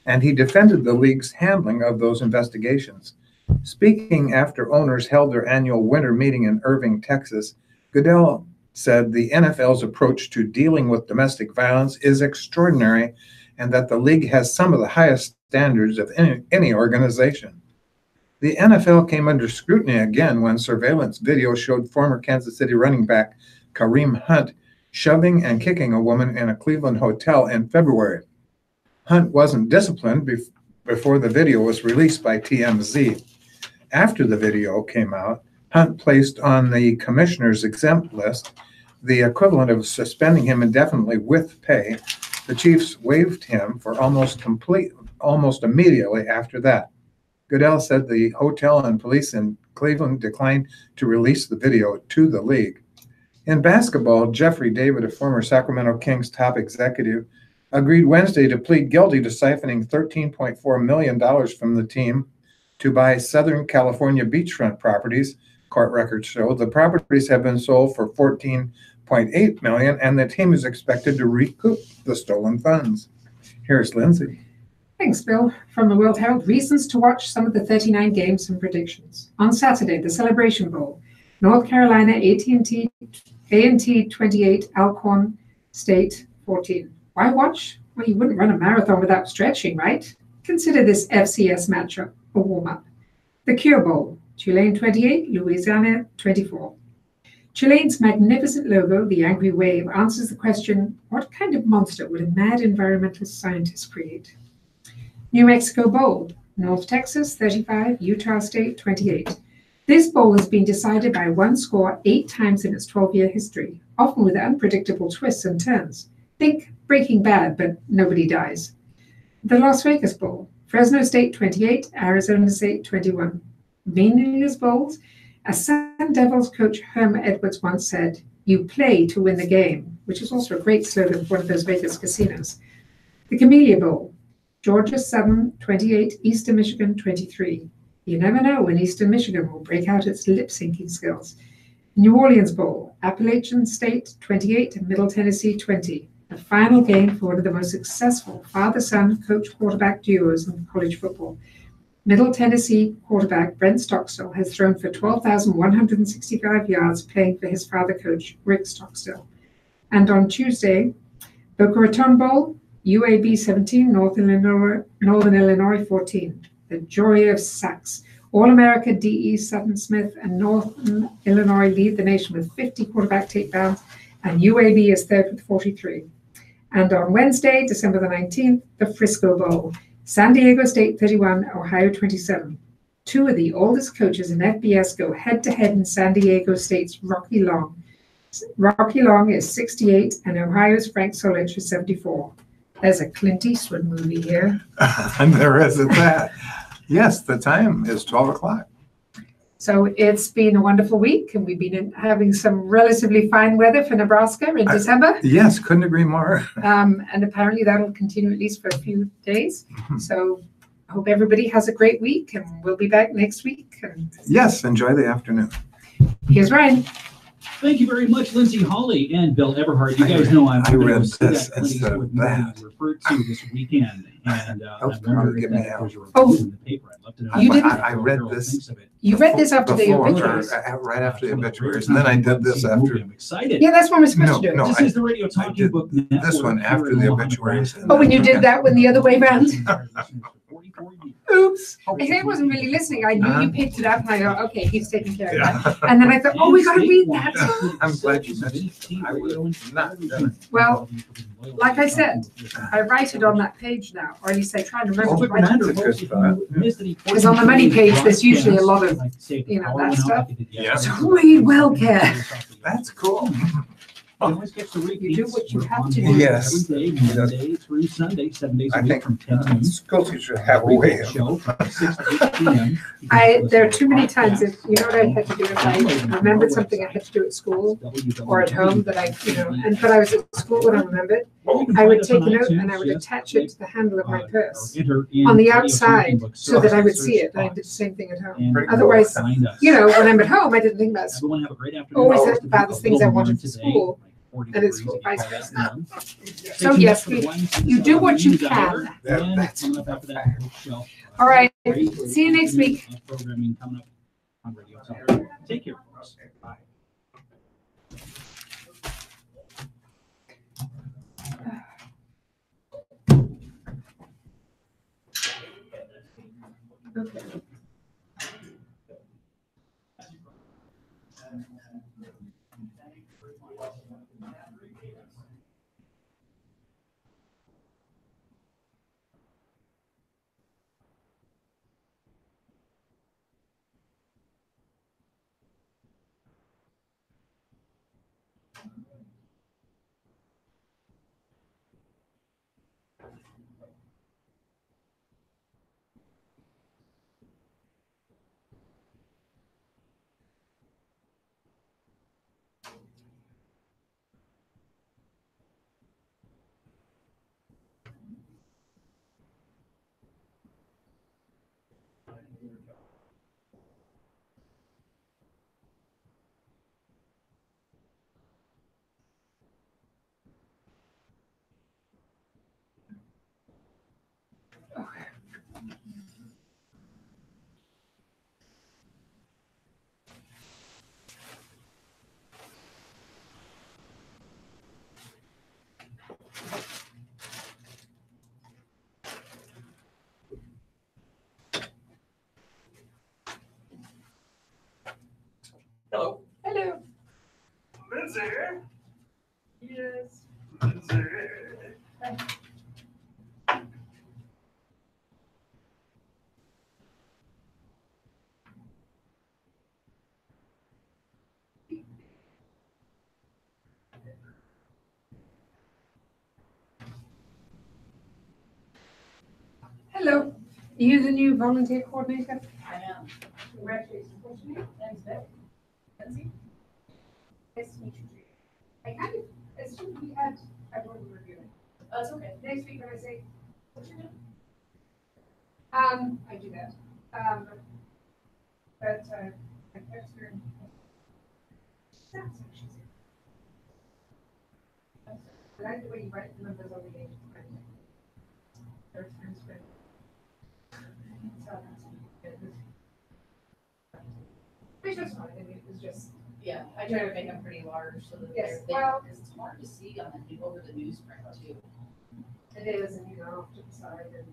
and he defended the league's handling of those investigations. Speaking after owners held their annual winter meeting in Irving, Texas, Goodell said the NFL's approach to dealing with domestic violence is extraordinary and that the league has some of the highest standards of any organization. The NFL came under scrutiny again when surveillance video showed former Kansas City running back Kareem Hunt shoving and kicking a woman in a Cleveland hotel in February. Hunt wasn't disciplined before the video was released by TMZ. After the video came out, Hunt placed on the commissioner's exempt list, the equivalent of suspending him indefinitely with pay. The Chiefs waived him for almost immediately after that. Goodell said the hotel and police in Cleveland declined to release the video to the league. In basketball, Jeffrey David, a former Sacramento Kings top executive, agreed Wednesday to plead guilty to siphoning $13.4 million from the team to buy Southern California beachfront properties. Court records show the properties have been sold for $14.8 million, and the team is expected to recoup the stolen funds. Here's Lindsay. Thanks, Bill. From the World Herald, reasons to watch some of the 39 games and predictions. On Saturday, the Celebration Bowl, North Carolina A&T 28, Alcorn State 14. Why watch? Well, you wouldn't run a marathon without stretching, right? Consider this FCS matchup a warm-up. The Cure Bowl, Tulane 28, Louisiana 24. Tulane's magnificent logo, the Angry Wave, answers the question, what kind of monster would a mad environmental scientist create? New Mexico Bowl, North Texas 35, Utah State 28. This bowl has been decided by one score 8 times in its 12-year history, often with unpredictable twists and turns. Think Breaking Bad, but nobody dies. The Las Vegas Bowl, Fresno State 28, Arizona State 21. Meaningless bowls? As Sun Devils coach Herm Edwards once said, you play to win the game, which is also a great slogan for one of those Vegas casinos. The Camellia Bowl, Georgia Southern 28, Eastern Michigan 23. You never know when Eastern Michigan will break out its lip-syncing skills. New Orleans Bowl, Appalachian State 28 and Middle Tennessee 20. The final game for one of the most successful father-son coach-quarterback duos in college football. Middle Tennessee quarterback Brent Stockstill has thrown for 12,165 yards playing for his father coach, Rick Stockstill. And on Tuesday, Boca Raton Bowl, UAB 17, Northern Illinois 14. The joy of sacks. All-America DE Sutton Smith and Northern Illinois lead the nation with 50 quarterback takedowns, and UAB is third with 43. And on Wednesday, December the 19th, the Frisco Bowl. San Diego State 31, Ohio 27. Two of the oldest coaches in FBS go head-to-head in San Diego State's Rocky Long. Rocky Long is 68, and Ohio's Frank Solich is 74. There's a Clint Eastwood movie here. And there isn't that. Yes, the time is 12 o'clock. So it's been a wonderful week, and we've been having some relatively fine weather for Nebraska in December. Yes, couldn't agree more. And apparently that'll continue at least for a few days. So I hope everybody has a great week, and we'll be back next week. And Yes, enjoy the afternoon. here's Ryan. Thank you very much, Lindsay Hawley and Bill Everhart. You guys know I'm I read going to see this that Clint instead of Eastwood movie that. referred to this weekend, and I Helps wonder probably if get me that out. there's a review Oh, in the paper. I'd love to know. you what didn't- Carol I read Carol this. thinks of it. You read this after the Before, obituaries. right after the Some of obituaries, great and then I times did I've this seen the movie. after. I'm excited. Yeah, that's when we're supposed to do it. No, This is the Radio Talking did Book this Network one here after in the Omaha, obituaries. Nebraska. Oh, when you did that one the other way around? Oops. I think I wasn't really listening. I knew you picked it up, and I thought, okay, he's taking care of that. Yeah. And then I thought, oh, we got to read that. I'm glad you mentioned it. I would have not done it. Well, like I said, I write it on that page now, or at least I try to remember Oh, to write it. that's a good thought. Because on the money page, there's usually a lot of, you know, that stuff. Yeah. So read well, care. That's cool. You do what you have to do. Yes. Every day, Monday through Sunday, 7 days a I week think from 10 to noon. school teachers have a way of. Show from 6 to 8 p.m. There are too many times if, you know what I had to do if I remembered something I had to do at school or at home that I, you know, and but I was at school when I remembered, I would take a note and I would attach it to the handle of my purse on the outside so that I would see it. And I did the same thing at home. Pretty cool. Otherwise, you know, when I'm at home, I didn't think about it. Everyone have a great afternoon. Always about the things I wanted for school, and it's vice versa. So yes, you do what you can. That's- All right, see you next week. Programming coming up on Radio Talk. Take care, folks. Bye. Okay. Hello. Hello. Lindsay. Yes. Lindsay. Hello. Are you the new volunteer coordinator? I am. Congratulations. What's your name? Thanks, Vic. Lindsay? Nice to meet you. I kind of assumed we had, I won't review it. That's okay. Next week when I say, What's your name? I do that. But I kept hearing. That's what she said. I like the way you write the numbers on the age of 20. Third times 20. So that's good. Which was fine, I mean, it was just, Yeah, I try to make them pretty large so that Yes, they're, well- because it's hard to see on the, over the newsprint too. it is, and you know, off to the side, and,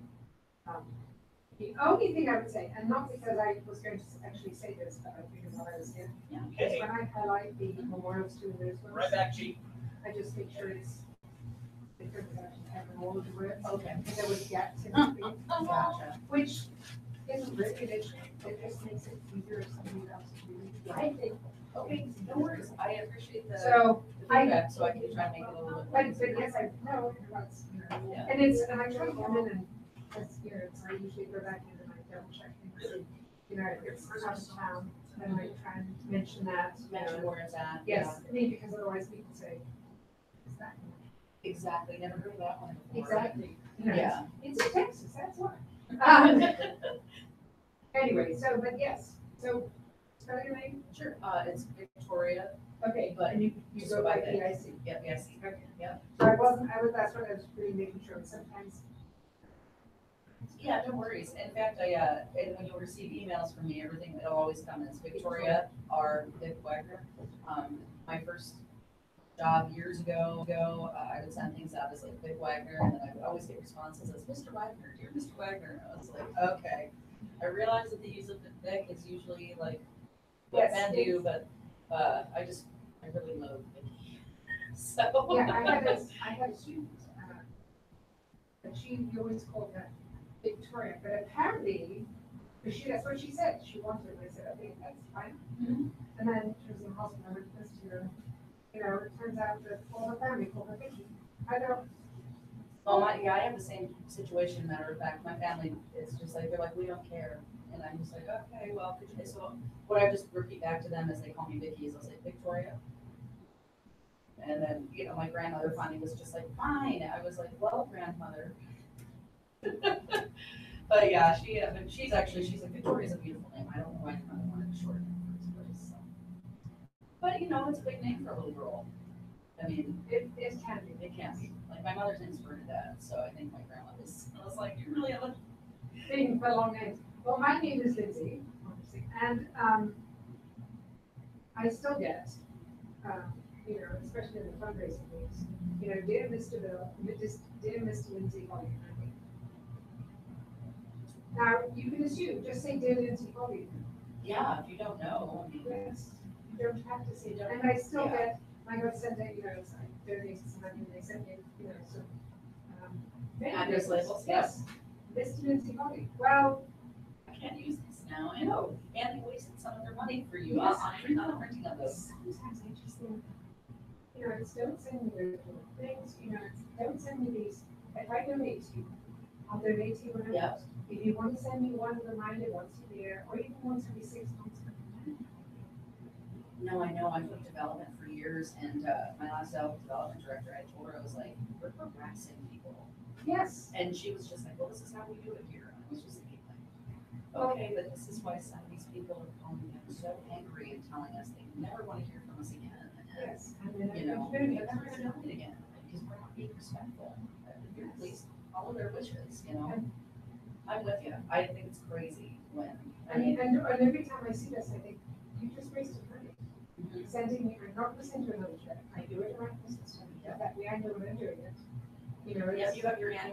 the only thing I would say, and not because I was going to actually say this, but I figured while I was here, Yeah. is when I highlight the memorials to the newsletters. Right back, Chief. I just make sure it's, because it's actually having all of the words, Okay. and there was gaps in between, Gotcha. which isn't really an issue, it just makes it easier if somebody else is reading. I think, Okay, no worries. I appreciate the so, the feedback, so I can try to make it a little bit. but yes, I know, it was, Yeah. and it's, and I try to come in and, as, you know, I usually go back in and I double check things. You know, if it's out of town, then I try and mention that, you Mention know. where it's at. Yes, I mean, because otherwise people say, is that? Yeah, exactly. Never heard of that one before. Exactly. You know, Yeah. It's in Texas, that's why. Anyway, so, but yes, so, spell your name? Sure. It's Victoria. Okay, But and you just go go by by PIC. Yep, yes. Okay. Yep. So I wasn't, that's what I was really making sure, sometimes. Yeah, no worries. In fact, and when you'll receive emails from me, everything, it'll always come as Victoria R. Vic Wagner. My first job years ago, I would send things out as like Vic Wagner, and then I would always get responses as Mr. Wagner, dear Mr. Wagner. And I was like, okay. I realize that the use of Vic is usually like what Yes, men do, but I really love Vicky. So. Yeah, I had a student, but you always called her Victoria, but apparently, because that's what she said, she wanted it, and I said, okay, that's fine. Mhm. And then she was in the hospital, I went to visit her, you know, it turns out that all her family called her Vicky. I don't, Well, I have the same situation, matter of fact, my family, it's just like, they're like, we don't care, and I'm just like, okay, well, could you, so, what I just repeat back to them as they call me Vicky is I'll say Victoria. And then, you know, my grandmother finally was just like, fine, I was like, well, grandmother. But yeah, she's like, Victoria's a beautiful name, I don't know why your mother wanted to shorten it in the first place, so. But, you know, it's a big name for a little girl, I mean, it can be. it can be, like, my mother's name's Bernadette, so I think my grandmother's, I was like, you really have a Thing for long names. Well, my name is Lindsay, obviously, and, I still get, you know, especially in the fundraising weeks, you know, dear Mr. Bill, dear Mr. Lindsay Holly. Now, you can assume, just say dear Lindsay Holly. Yeah, if you don't know, I mean, Yes, you don't have to say, You don't- and I still yeah. get, I got sent out, you know, it's like donated some money, and they sent me, you know, some, Address labels, yes. Mr. Lindsay Holly, well, I can't use this now, and they wasted some of their money for you, Yes. on not printing of those. sometimes I just think, you know, it's don't send me the things, you know, don't send me these, if I donate to you, I'll donate to you when I Yeah. want. If you want to send me one reminder once a year, or even once every 6 months. No, I know, I've worked development for years, and, my last development director, I told her, I was like, we're harassing people. Yes, And she was just like, well, this is how we do it here, and I was just thinking like, okay, but this is why some of these people are calling them so angry and telling us they never want to hear from us again. And, yes. And then you know, I'm they're doing never it. gonna donate again, because we're not being respectful. At least follow their wishes, you know? I'm with you, I think it's crazy when, I And, mean, and every time I see this, I think, you just wasted money. mhm. Sending me, I'm not listening to another check. I do it around Christmas time. That way I know when I'm doing it. You know, Yeah, it's, you have your Yes.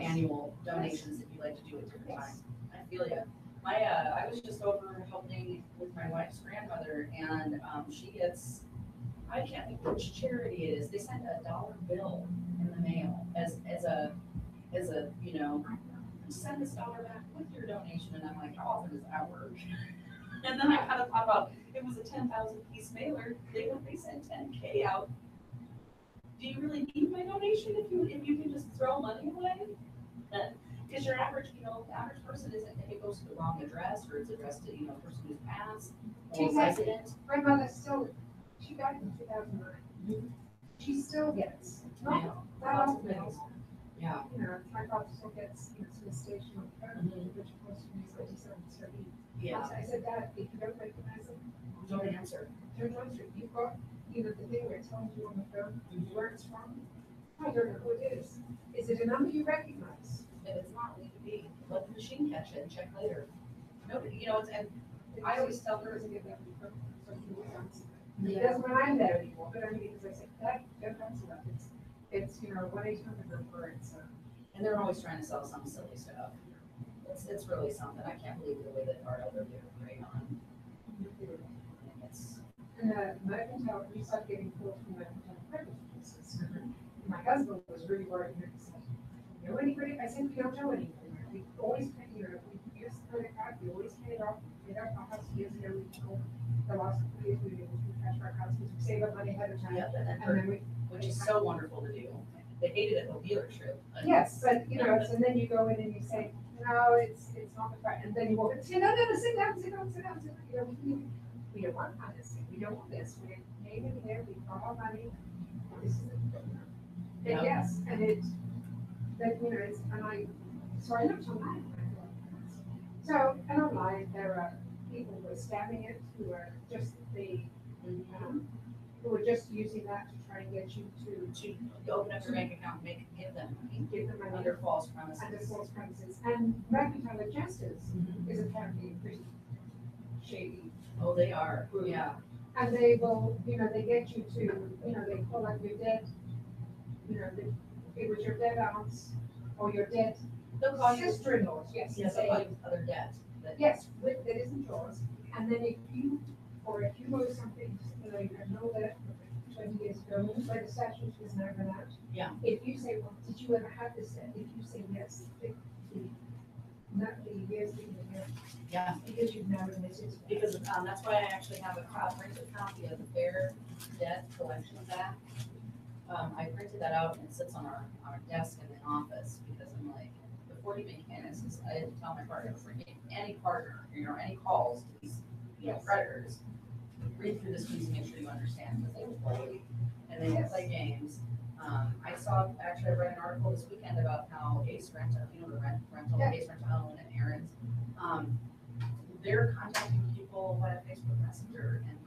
annual donations that you like to do at different Yes. times. I feel you. I was just over helping with my wife's grandmother, and, she gets, I can't think which charity it is, they send a dollar bill in the mail as a, you know, send this dollar back with your donation, and I'm like, how often does that work? And then I kind of pop up, it was a 10,000 piece mailer, they sent 10K out. Do you really need my donation if you can just throw money away? Because your average, you know, the average person isn't, if it goes to the wrong address, or it's addressed to, you know, a person who's passed, or Exactly. resident. my mother still, she died in 2009. She still gets, not that often, Yeah. you know, my father still gets, you know, some station on the phone, which of course, when he's 87, so he, Yeah, I said, Dad, if you don't recognize him, don't answer. don't answer. You've got, you know, the thing where it tells you on the phone where it's from. I don't know who it is. Is it a number you recognize? If it's not, leave it be. Let the machine catch it and check later. Nobody, you know, it's, and I always tell her, It doesn't when I'm there anymore, but I mean, because I said, that, don't answer that. It's, 1-800 refer it, so. and they're always trying to sell some silly stuff. It's really something. I can't believe the way that our elderly are preying on. It's, Mercantile, we started getting calls from mercantile credit businesses. My husband was really worried, he said, know anybody? I said, we don't know anybody. We always pay, we use the credit card, we always pay it off. We don't know how years ago, we told the last couple of years, we cash our cards, because we save up money ahead of time. yeah, And then we, which is so wonderful to do. They hate it at the dealership. yes, but, and then you go in and you say, no, it's not the fact, and then you walk in and say, no, sit down. We don't want this, we don't want this, we're paying it here, we got our money, this is it. And yes, and it's, so I looked online. And online, there are people who are scamming it, who are just who are just using that to try and get you To open up your bank account, give them money. give them money Under false premises. under false premises. And mercantile adjusters is apparently pretty shady. Oh, they are, yeah. And they will, they get you to, they call up your debt, it was your dead aunts or your dead They'll call you, sister-in-laws, yes. yes, they'll call you other debt. Yes, that isn't yours. And then if you owe something, you have no debt 20 years ago, by the statute is now run out. Yeah. If you say, well, did you ever have this debt? If you say yes, not the years that you have. Yeah. Because you've now admitted. Because that's why I actually have a printed copy of the Fair Debt Collection Act. I printed that out and it sits on our desk in the office because I'm like, before you make payments, I had to tell my partner, before you make any partner, any calls to these creditors, read through this piece and make sure you understand because they will play and they will play games. I read an article this weekend about how Ace Rental, Ace Rental and Aaron's, they're contacting people via Facebook Messenger and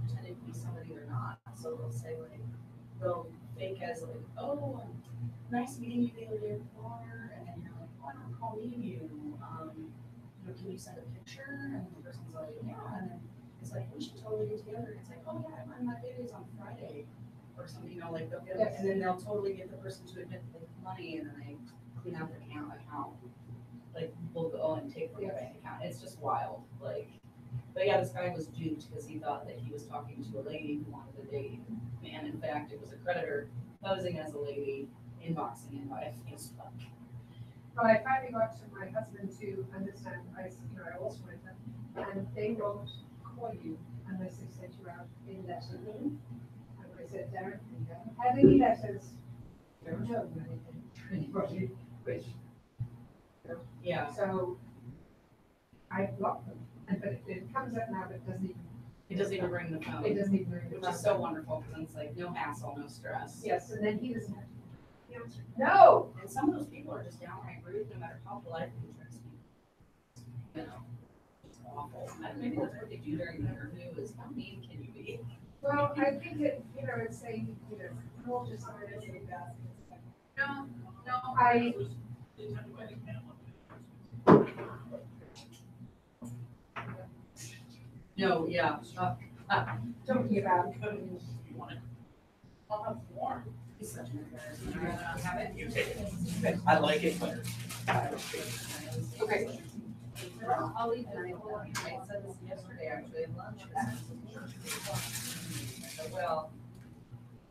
pretending to be somebody they're not. So they'll say they'll fake as oh, nice meeting you the other day at the bar, and then you're like, oh, I don't recall meeting you. Can you send a picture? And the person's like, yeah, and then it's like, we should totally get together. It's like, oh yeah, my baby's on Friday. Or something, they'll get it, and then they'll totally get the person to admit the money, and then they clean out their account. We'll go and take from their bank account. It's just wild. But yeah, this guy was duped because he thought that he was talking to a lady who wanted to date him. And in fact, it was a creditor posing as a lady, inboxing him via Facebook. Well, I finally got to my husband to understand. I also went and they won't call you unless they sent you out a letter. I said, Darren, we haven't had any letters. Don't know anything to anybody, which. Yeah. So I blocked them, but it comes up now, but it doesn't even ring the phone. It doesn't even ring the phone. Which is so wonderful because it's like no hassle, no stress. Yes, and then he doesn't have to answer. No. And some of those people are just downright rude, no matter how polite they try to speak. It's awful. Maybe that's what they do during the interview is how mean can you be? Well, I think that, it's saying, call just so it is like that. No, No, yeah. Talking about. You want it? I'll have more. He's such an embarrassment. I'd rather not have it. You take it. I like it, but. Okay. I'll leave it. I said this yesterday, actually, at lunch. Well,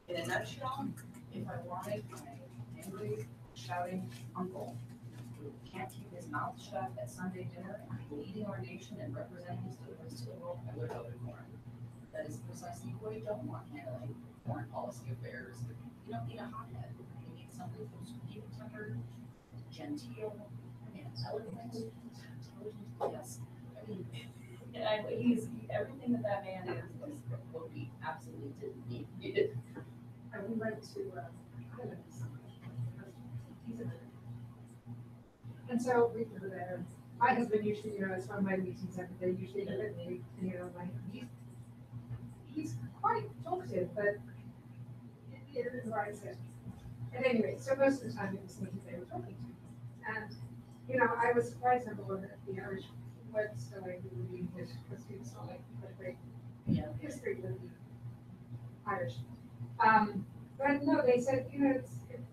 in a nutshell, if I wanted my angry, shouting uncle who can't keep his mouth shut at Sunday dinner, leading our nation and representing us to the rest of the world, I would have voted for him. That is precisely what I don't want handling foreign policy affairs. You don't need a hothead. You need somebody who's even-tempered, genteel, and eloquent, intelligent, yes. He's everything that man is what we absolutely didn't need. I would like to, and so we go there. My husband usually, it's one of my meetings every day, usually with me, he's quite talkative, but it is the right set. At any rate, so most of the time it was me they were talking to. And, you know, I was surprised, number one, that the Irish weren't still like reading English because we saw like a great history with the Irish. But no, they said, you know,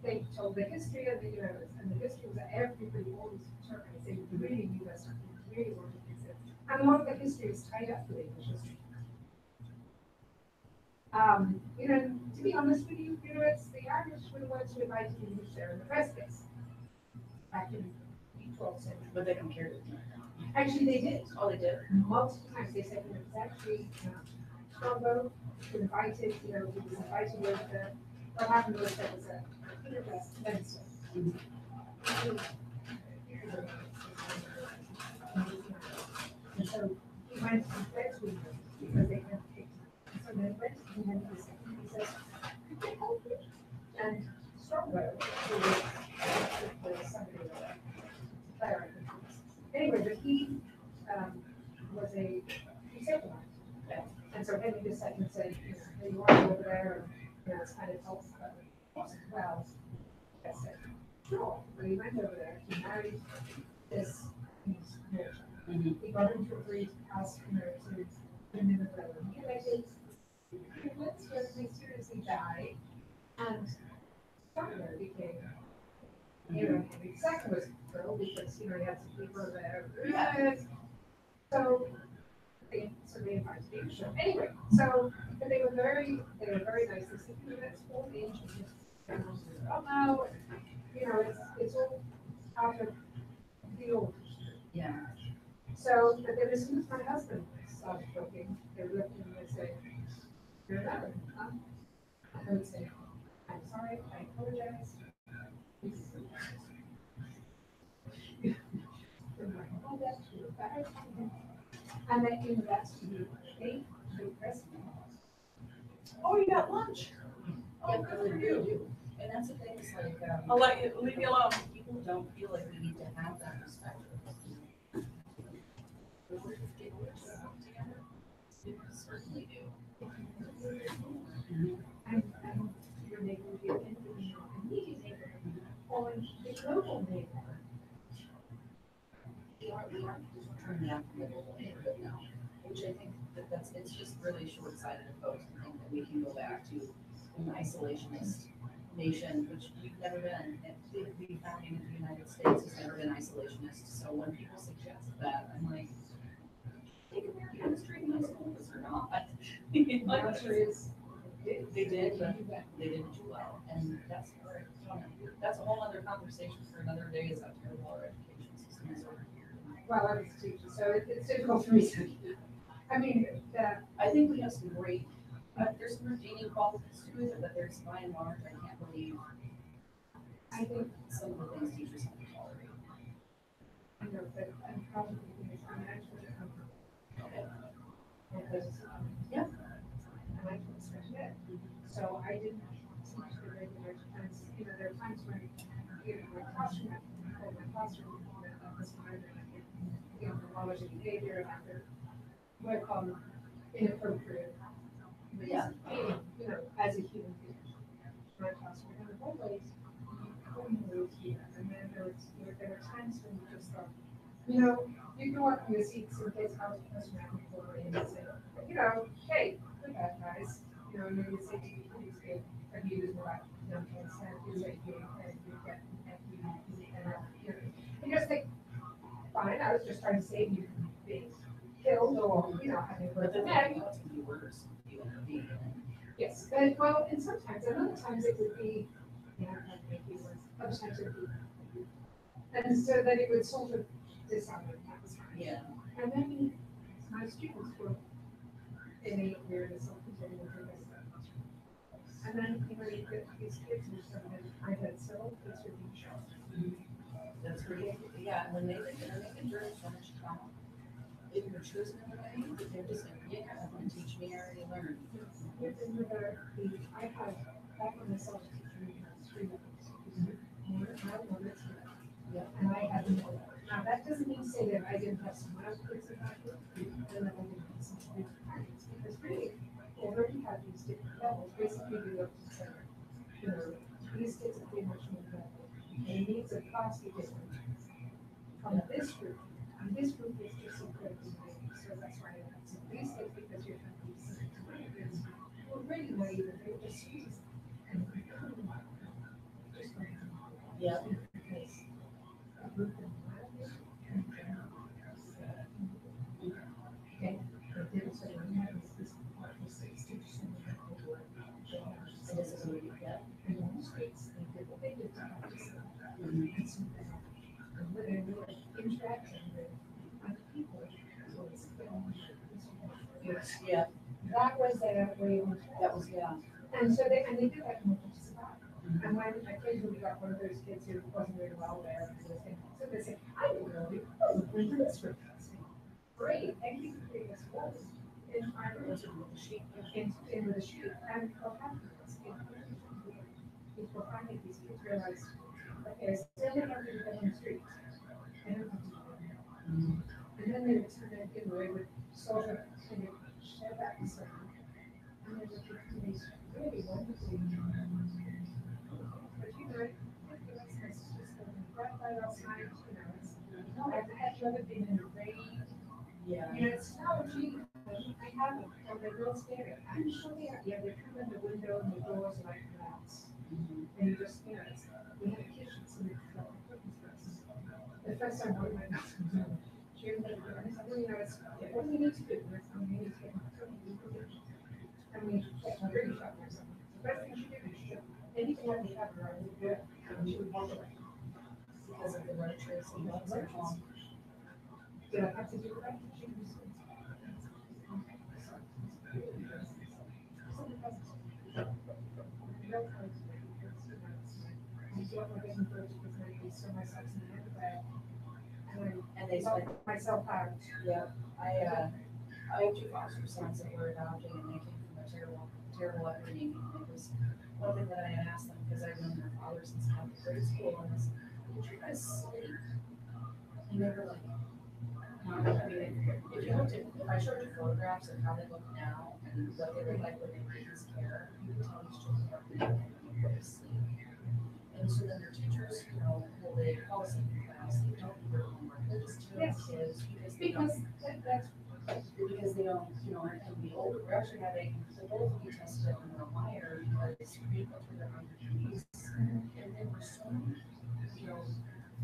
they told the history of the, you know, and the history was that everybody always interprets. They really knew that stuff. They really wanted to fix it. And a lot of the history is tied up with English history. You know, to be honest with you, you know, it's the Irish were the ones who invited English there in the first place. Back in the 12th century. But they don't care. Actually, they did. Oh, they did? Multiple times they said, you know, it was actually Strongbow invited, you know, he was invited with the, what happened was there was a minister. And so he went to fetch with them because they had picked him. So they went to him and he says, "Could I help you?" And Strongbow, who was somebody player, anyway, but he was a conservative. And so Henry II said, you know, "Hey, you want to go over there and, you know, it's kind of helpful." Well, I said, sure. So he went over there, he married this daughter. He got him to agree to ask her to bring in the brother. He elected Let's they seriously died, and Sumner became, you know, Henry II was thrilled because, you know, he had some people there. Yes. So they invited me to show. Anyway, so but they were very nice. They said, you know, that's all ancient history. Oh no, you know, it's all out of the old history. Yeah. So, but then as soon as my husband started talking, they looked and they said, "You're another, huh?" I would say, "I'm sorry, I apologize." And then in that's to be paid to the president. Oh, you got lunch? Oh, Yeah, good really for do. you. And that's the thing, it's like, I'll let you, leave you alone. people don't feel like we need to have that respect. But we're just getting together. We certainly do. And your neighbor would be an immediate neighbor, or the global neighbor. We aren't just turning out the middle neighborhood now, which I think that's, it's just really short-sighted of folks to think that we can go back to an isolationist nation, which we've never been. And the founding of the United States has never been isolationist. So when people suggest that, I'm like, they can learn history in high school, this or not. The answer is, They did, but they didn't do well. And that's a whole other conversation for another day, is how terrible our education system is over here. well, I was a teacher, so it's difficult for me to, I mean, I think we have some great, there's some redeeming qualities to it, but there's by and large, I can't believe I think, some of the things teachers have to tolerate. you know, that I'm probably thinking, I'm actually, Okay. because, Yeah. and I took special ed. So I didn't teach the regular times, you know, there are times when, you know, my classroom, that was fine, you know, knowledge and behavior, and after what I call inappropriate. Yeah. You know, as a human being. My classroom, and always, and then there were times when you just thought, you know, you go up in your seats and get out of the person before and say, you know, hey, we're bad guys. You know, maybe say to you, please get abused about, you know, consent, is that you get, you just think, fine, I was just trying to save you from being killed or, you know, having But the birth. thing about to be worse, you end up being. Yes, but, well, and sometimes, and other times it would be, you know, like maybe it was, other times it would be. And so that it would sort of disarm it, that was fine. Yeah. And then my students were in a weird and self-contained and then, you know, you get these kids who sort of, I had several kids who being shot. That's great. Yeah, and when they learn so much trauma. If you're choosing a way, they're just like, yeah, I'm gonna teach me, I already learned. I had, back when I started teaching, 3 months. Yeah. And I had them all. Now, that doesn't mean to say that I didn't have some other kids about it, and that I didn't have some different parents, because really, we already have these different levels, basically we looked and said, you know, these kids are vastly different from this group. And this group is just incredibly big, so that's why I have some of these things, because you're trying to be similar to my kids who are really naive, and they were just students. And we couldn't just going to Yeah. because a group of okay, they did it, so we had this part was 60% of the whole work. And this is what you get. And in the States, they did what they did to practice. And so they were interacting with other people. So it's Yeah, that was their way of that was, yeah. and so they did that more to survive. And when I occasionally got one of those kids who wasn't very well there, so they say, I didn't know you. Oh, we're doing this for us. Great, thank you for doing this for us. And I was with the sheep, in with the sheep, and what happened was, people finding these kids realized, okay, still they have to do that on the street. They don't have to do that. And then they would turn it in, they would sort of kind of share that with someone. And they would do these really wonderful. But you know, it's just bright light outside, you know, it's, have you ever been in a rain? Yeah. You know, it's snowy, I haven't, and they're real scary. I'm sure they are, yeah, they come in the window and the doors like that. And you just, you know, it's, we had a kitchen, so we could go for us. The first time I went out, she was like, I said, well, you know, it's, what do we need to do? And I said, we need to get my phone. And we checked my radio shop or something. The first thing she did is she, anything I have her, I would do it, and she would walk away. Because of the road trips and lots of long. Did I have to do that? She was. And they spent, Myself out. yeah, I have two foster sons that were adopting, and they came from a terrible, terrible upbringing. And it was one thing that I had asked them, because I've known their father since after grade school, and I was, did you guys sleep? And they were like, no, I mean, if you looked at, if I showed you photographs of how they look now and what they look like when they were in this care, you could tell these children are really go to sleep. And so then their teachers, you know, will they fall asleep in class, they don't do their homework, they're just doing kids because That's. because they don't, you know, and the older, we're actually having, the both of you tested on the wire because we go through their IEPs. And there were so many, you know,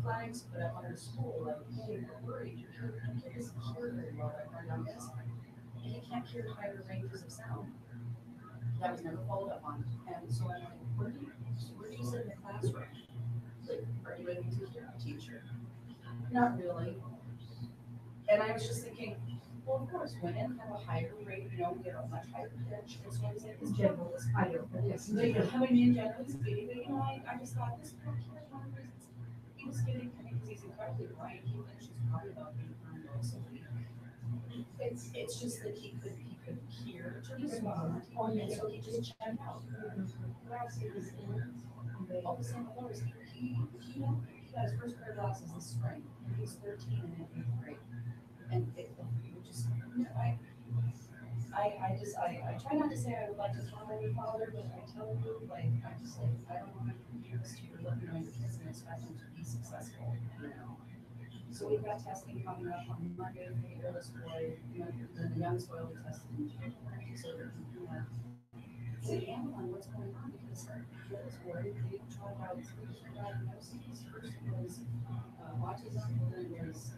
flags put up on our school, like, hey, we're worried, your kid isn't hear very well, like our youngest. And he can't hear higher ranges of sound. That was never followed up on. And so I'm like, where do you sit in the classroom? Like, are you able to hear a teacher? Not really. And I was just thinking, well, of course, women have a higher rate, you know, get a much higher pitch. And so I was like, this general is higher. Yes. How many in general is getting, but you know, I just thought this poor kid, one of the reasons he was getting, I mean, because he's incredibly bright, he finishes probably about 8 books a week. It's just that he could hear to be smart, and so he just checked out. All the same colors. He got his first pair of glasses this spring, and he's 13 and in 8th grade. And it just, I try not to say I would like to follow your father, but I tell you, like, I just like, I don't want to do this to your, you know, your kids and expect them to be successful, you know. So we've got testing coming up on Monday for the eldest boy, you know, the youngest boy will be tested in January, so they're gonna sit down on what's going on, because the eldest boy, they tried out 3 different diagnoses. First was autism, then it was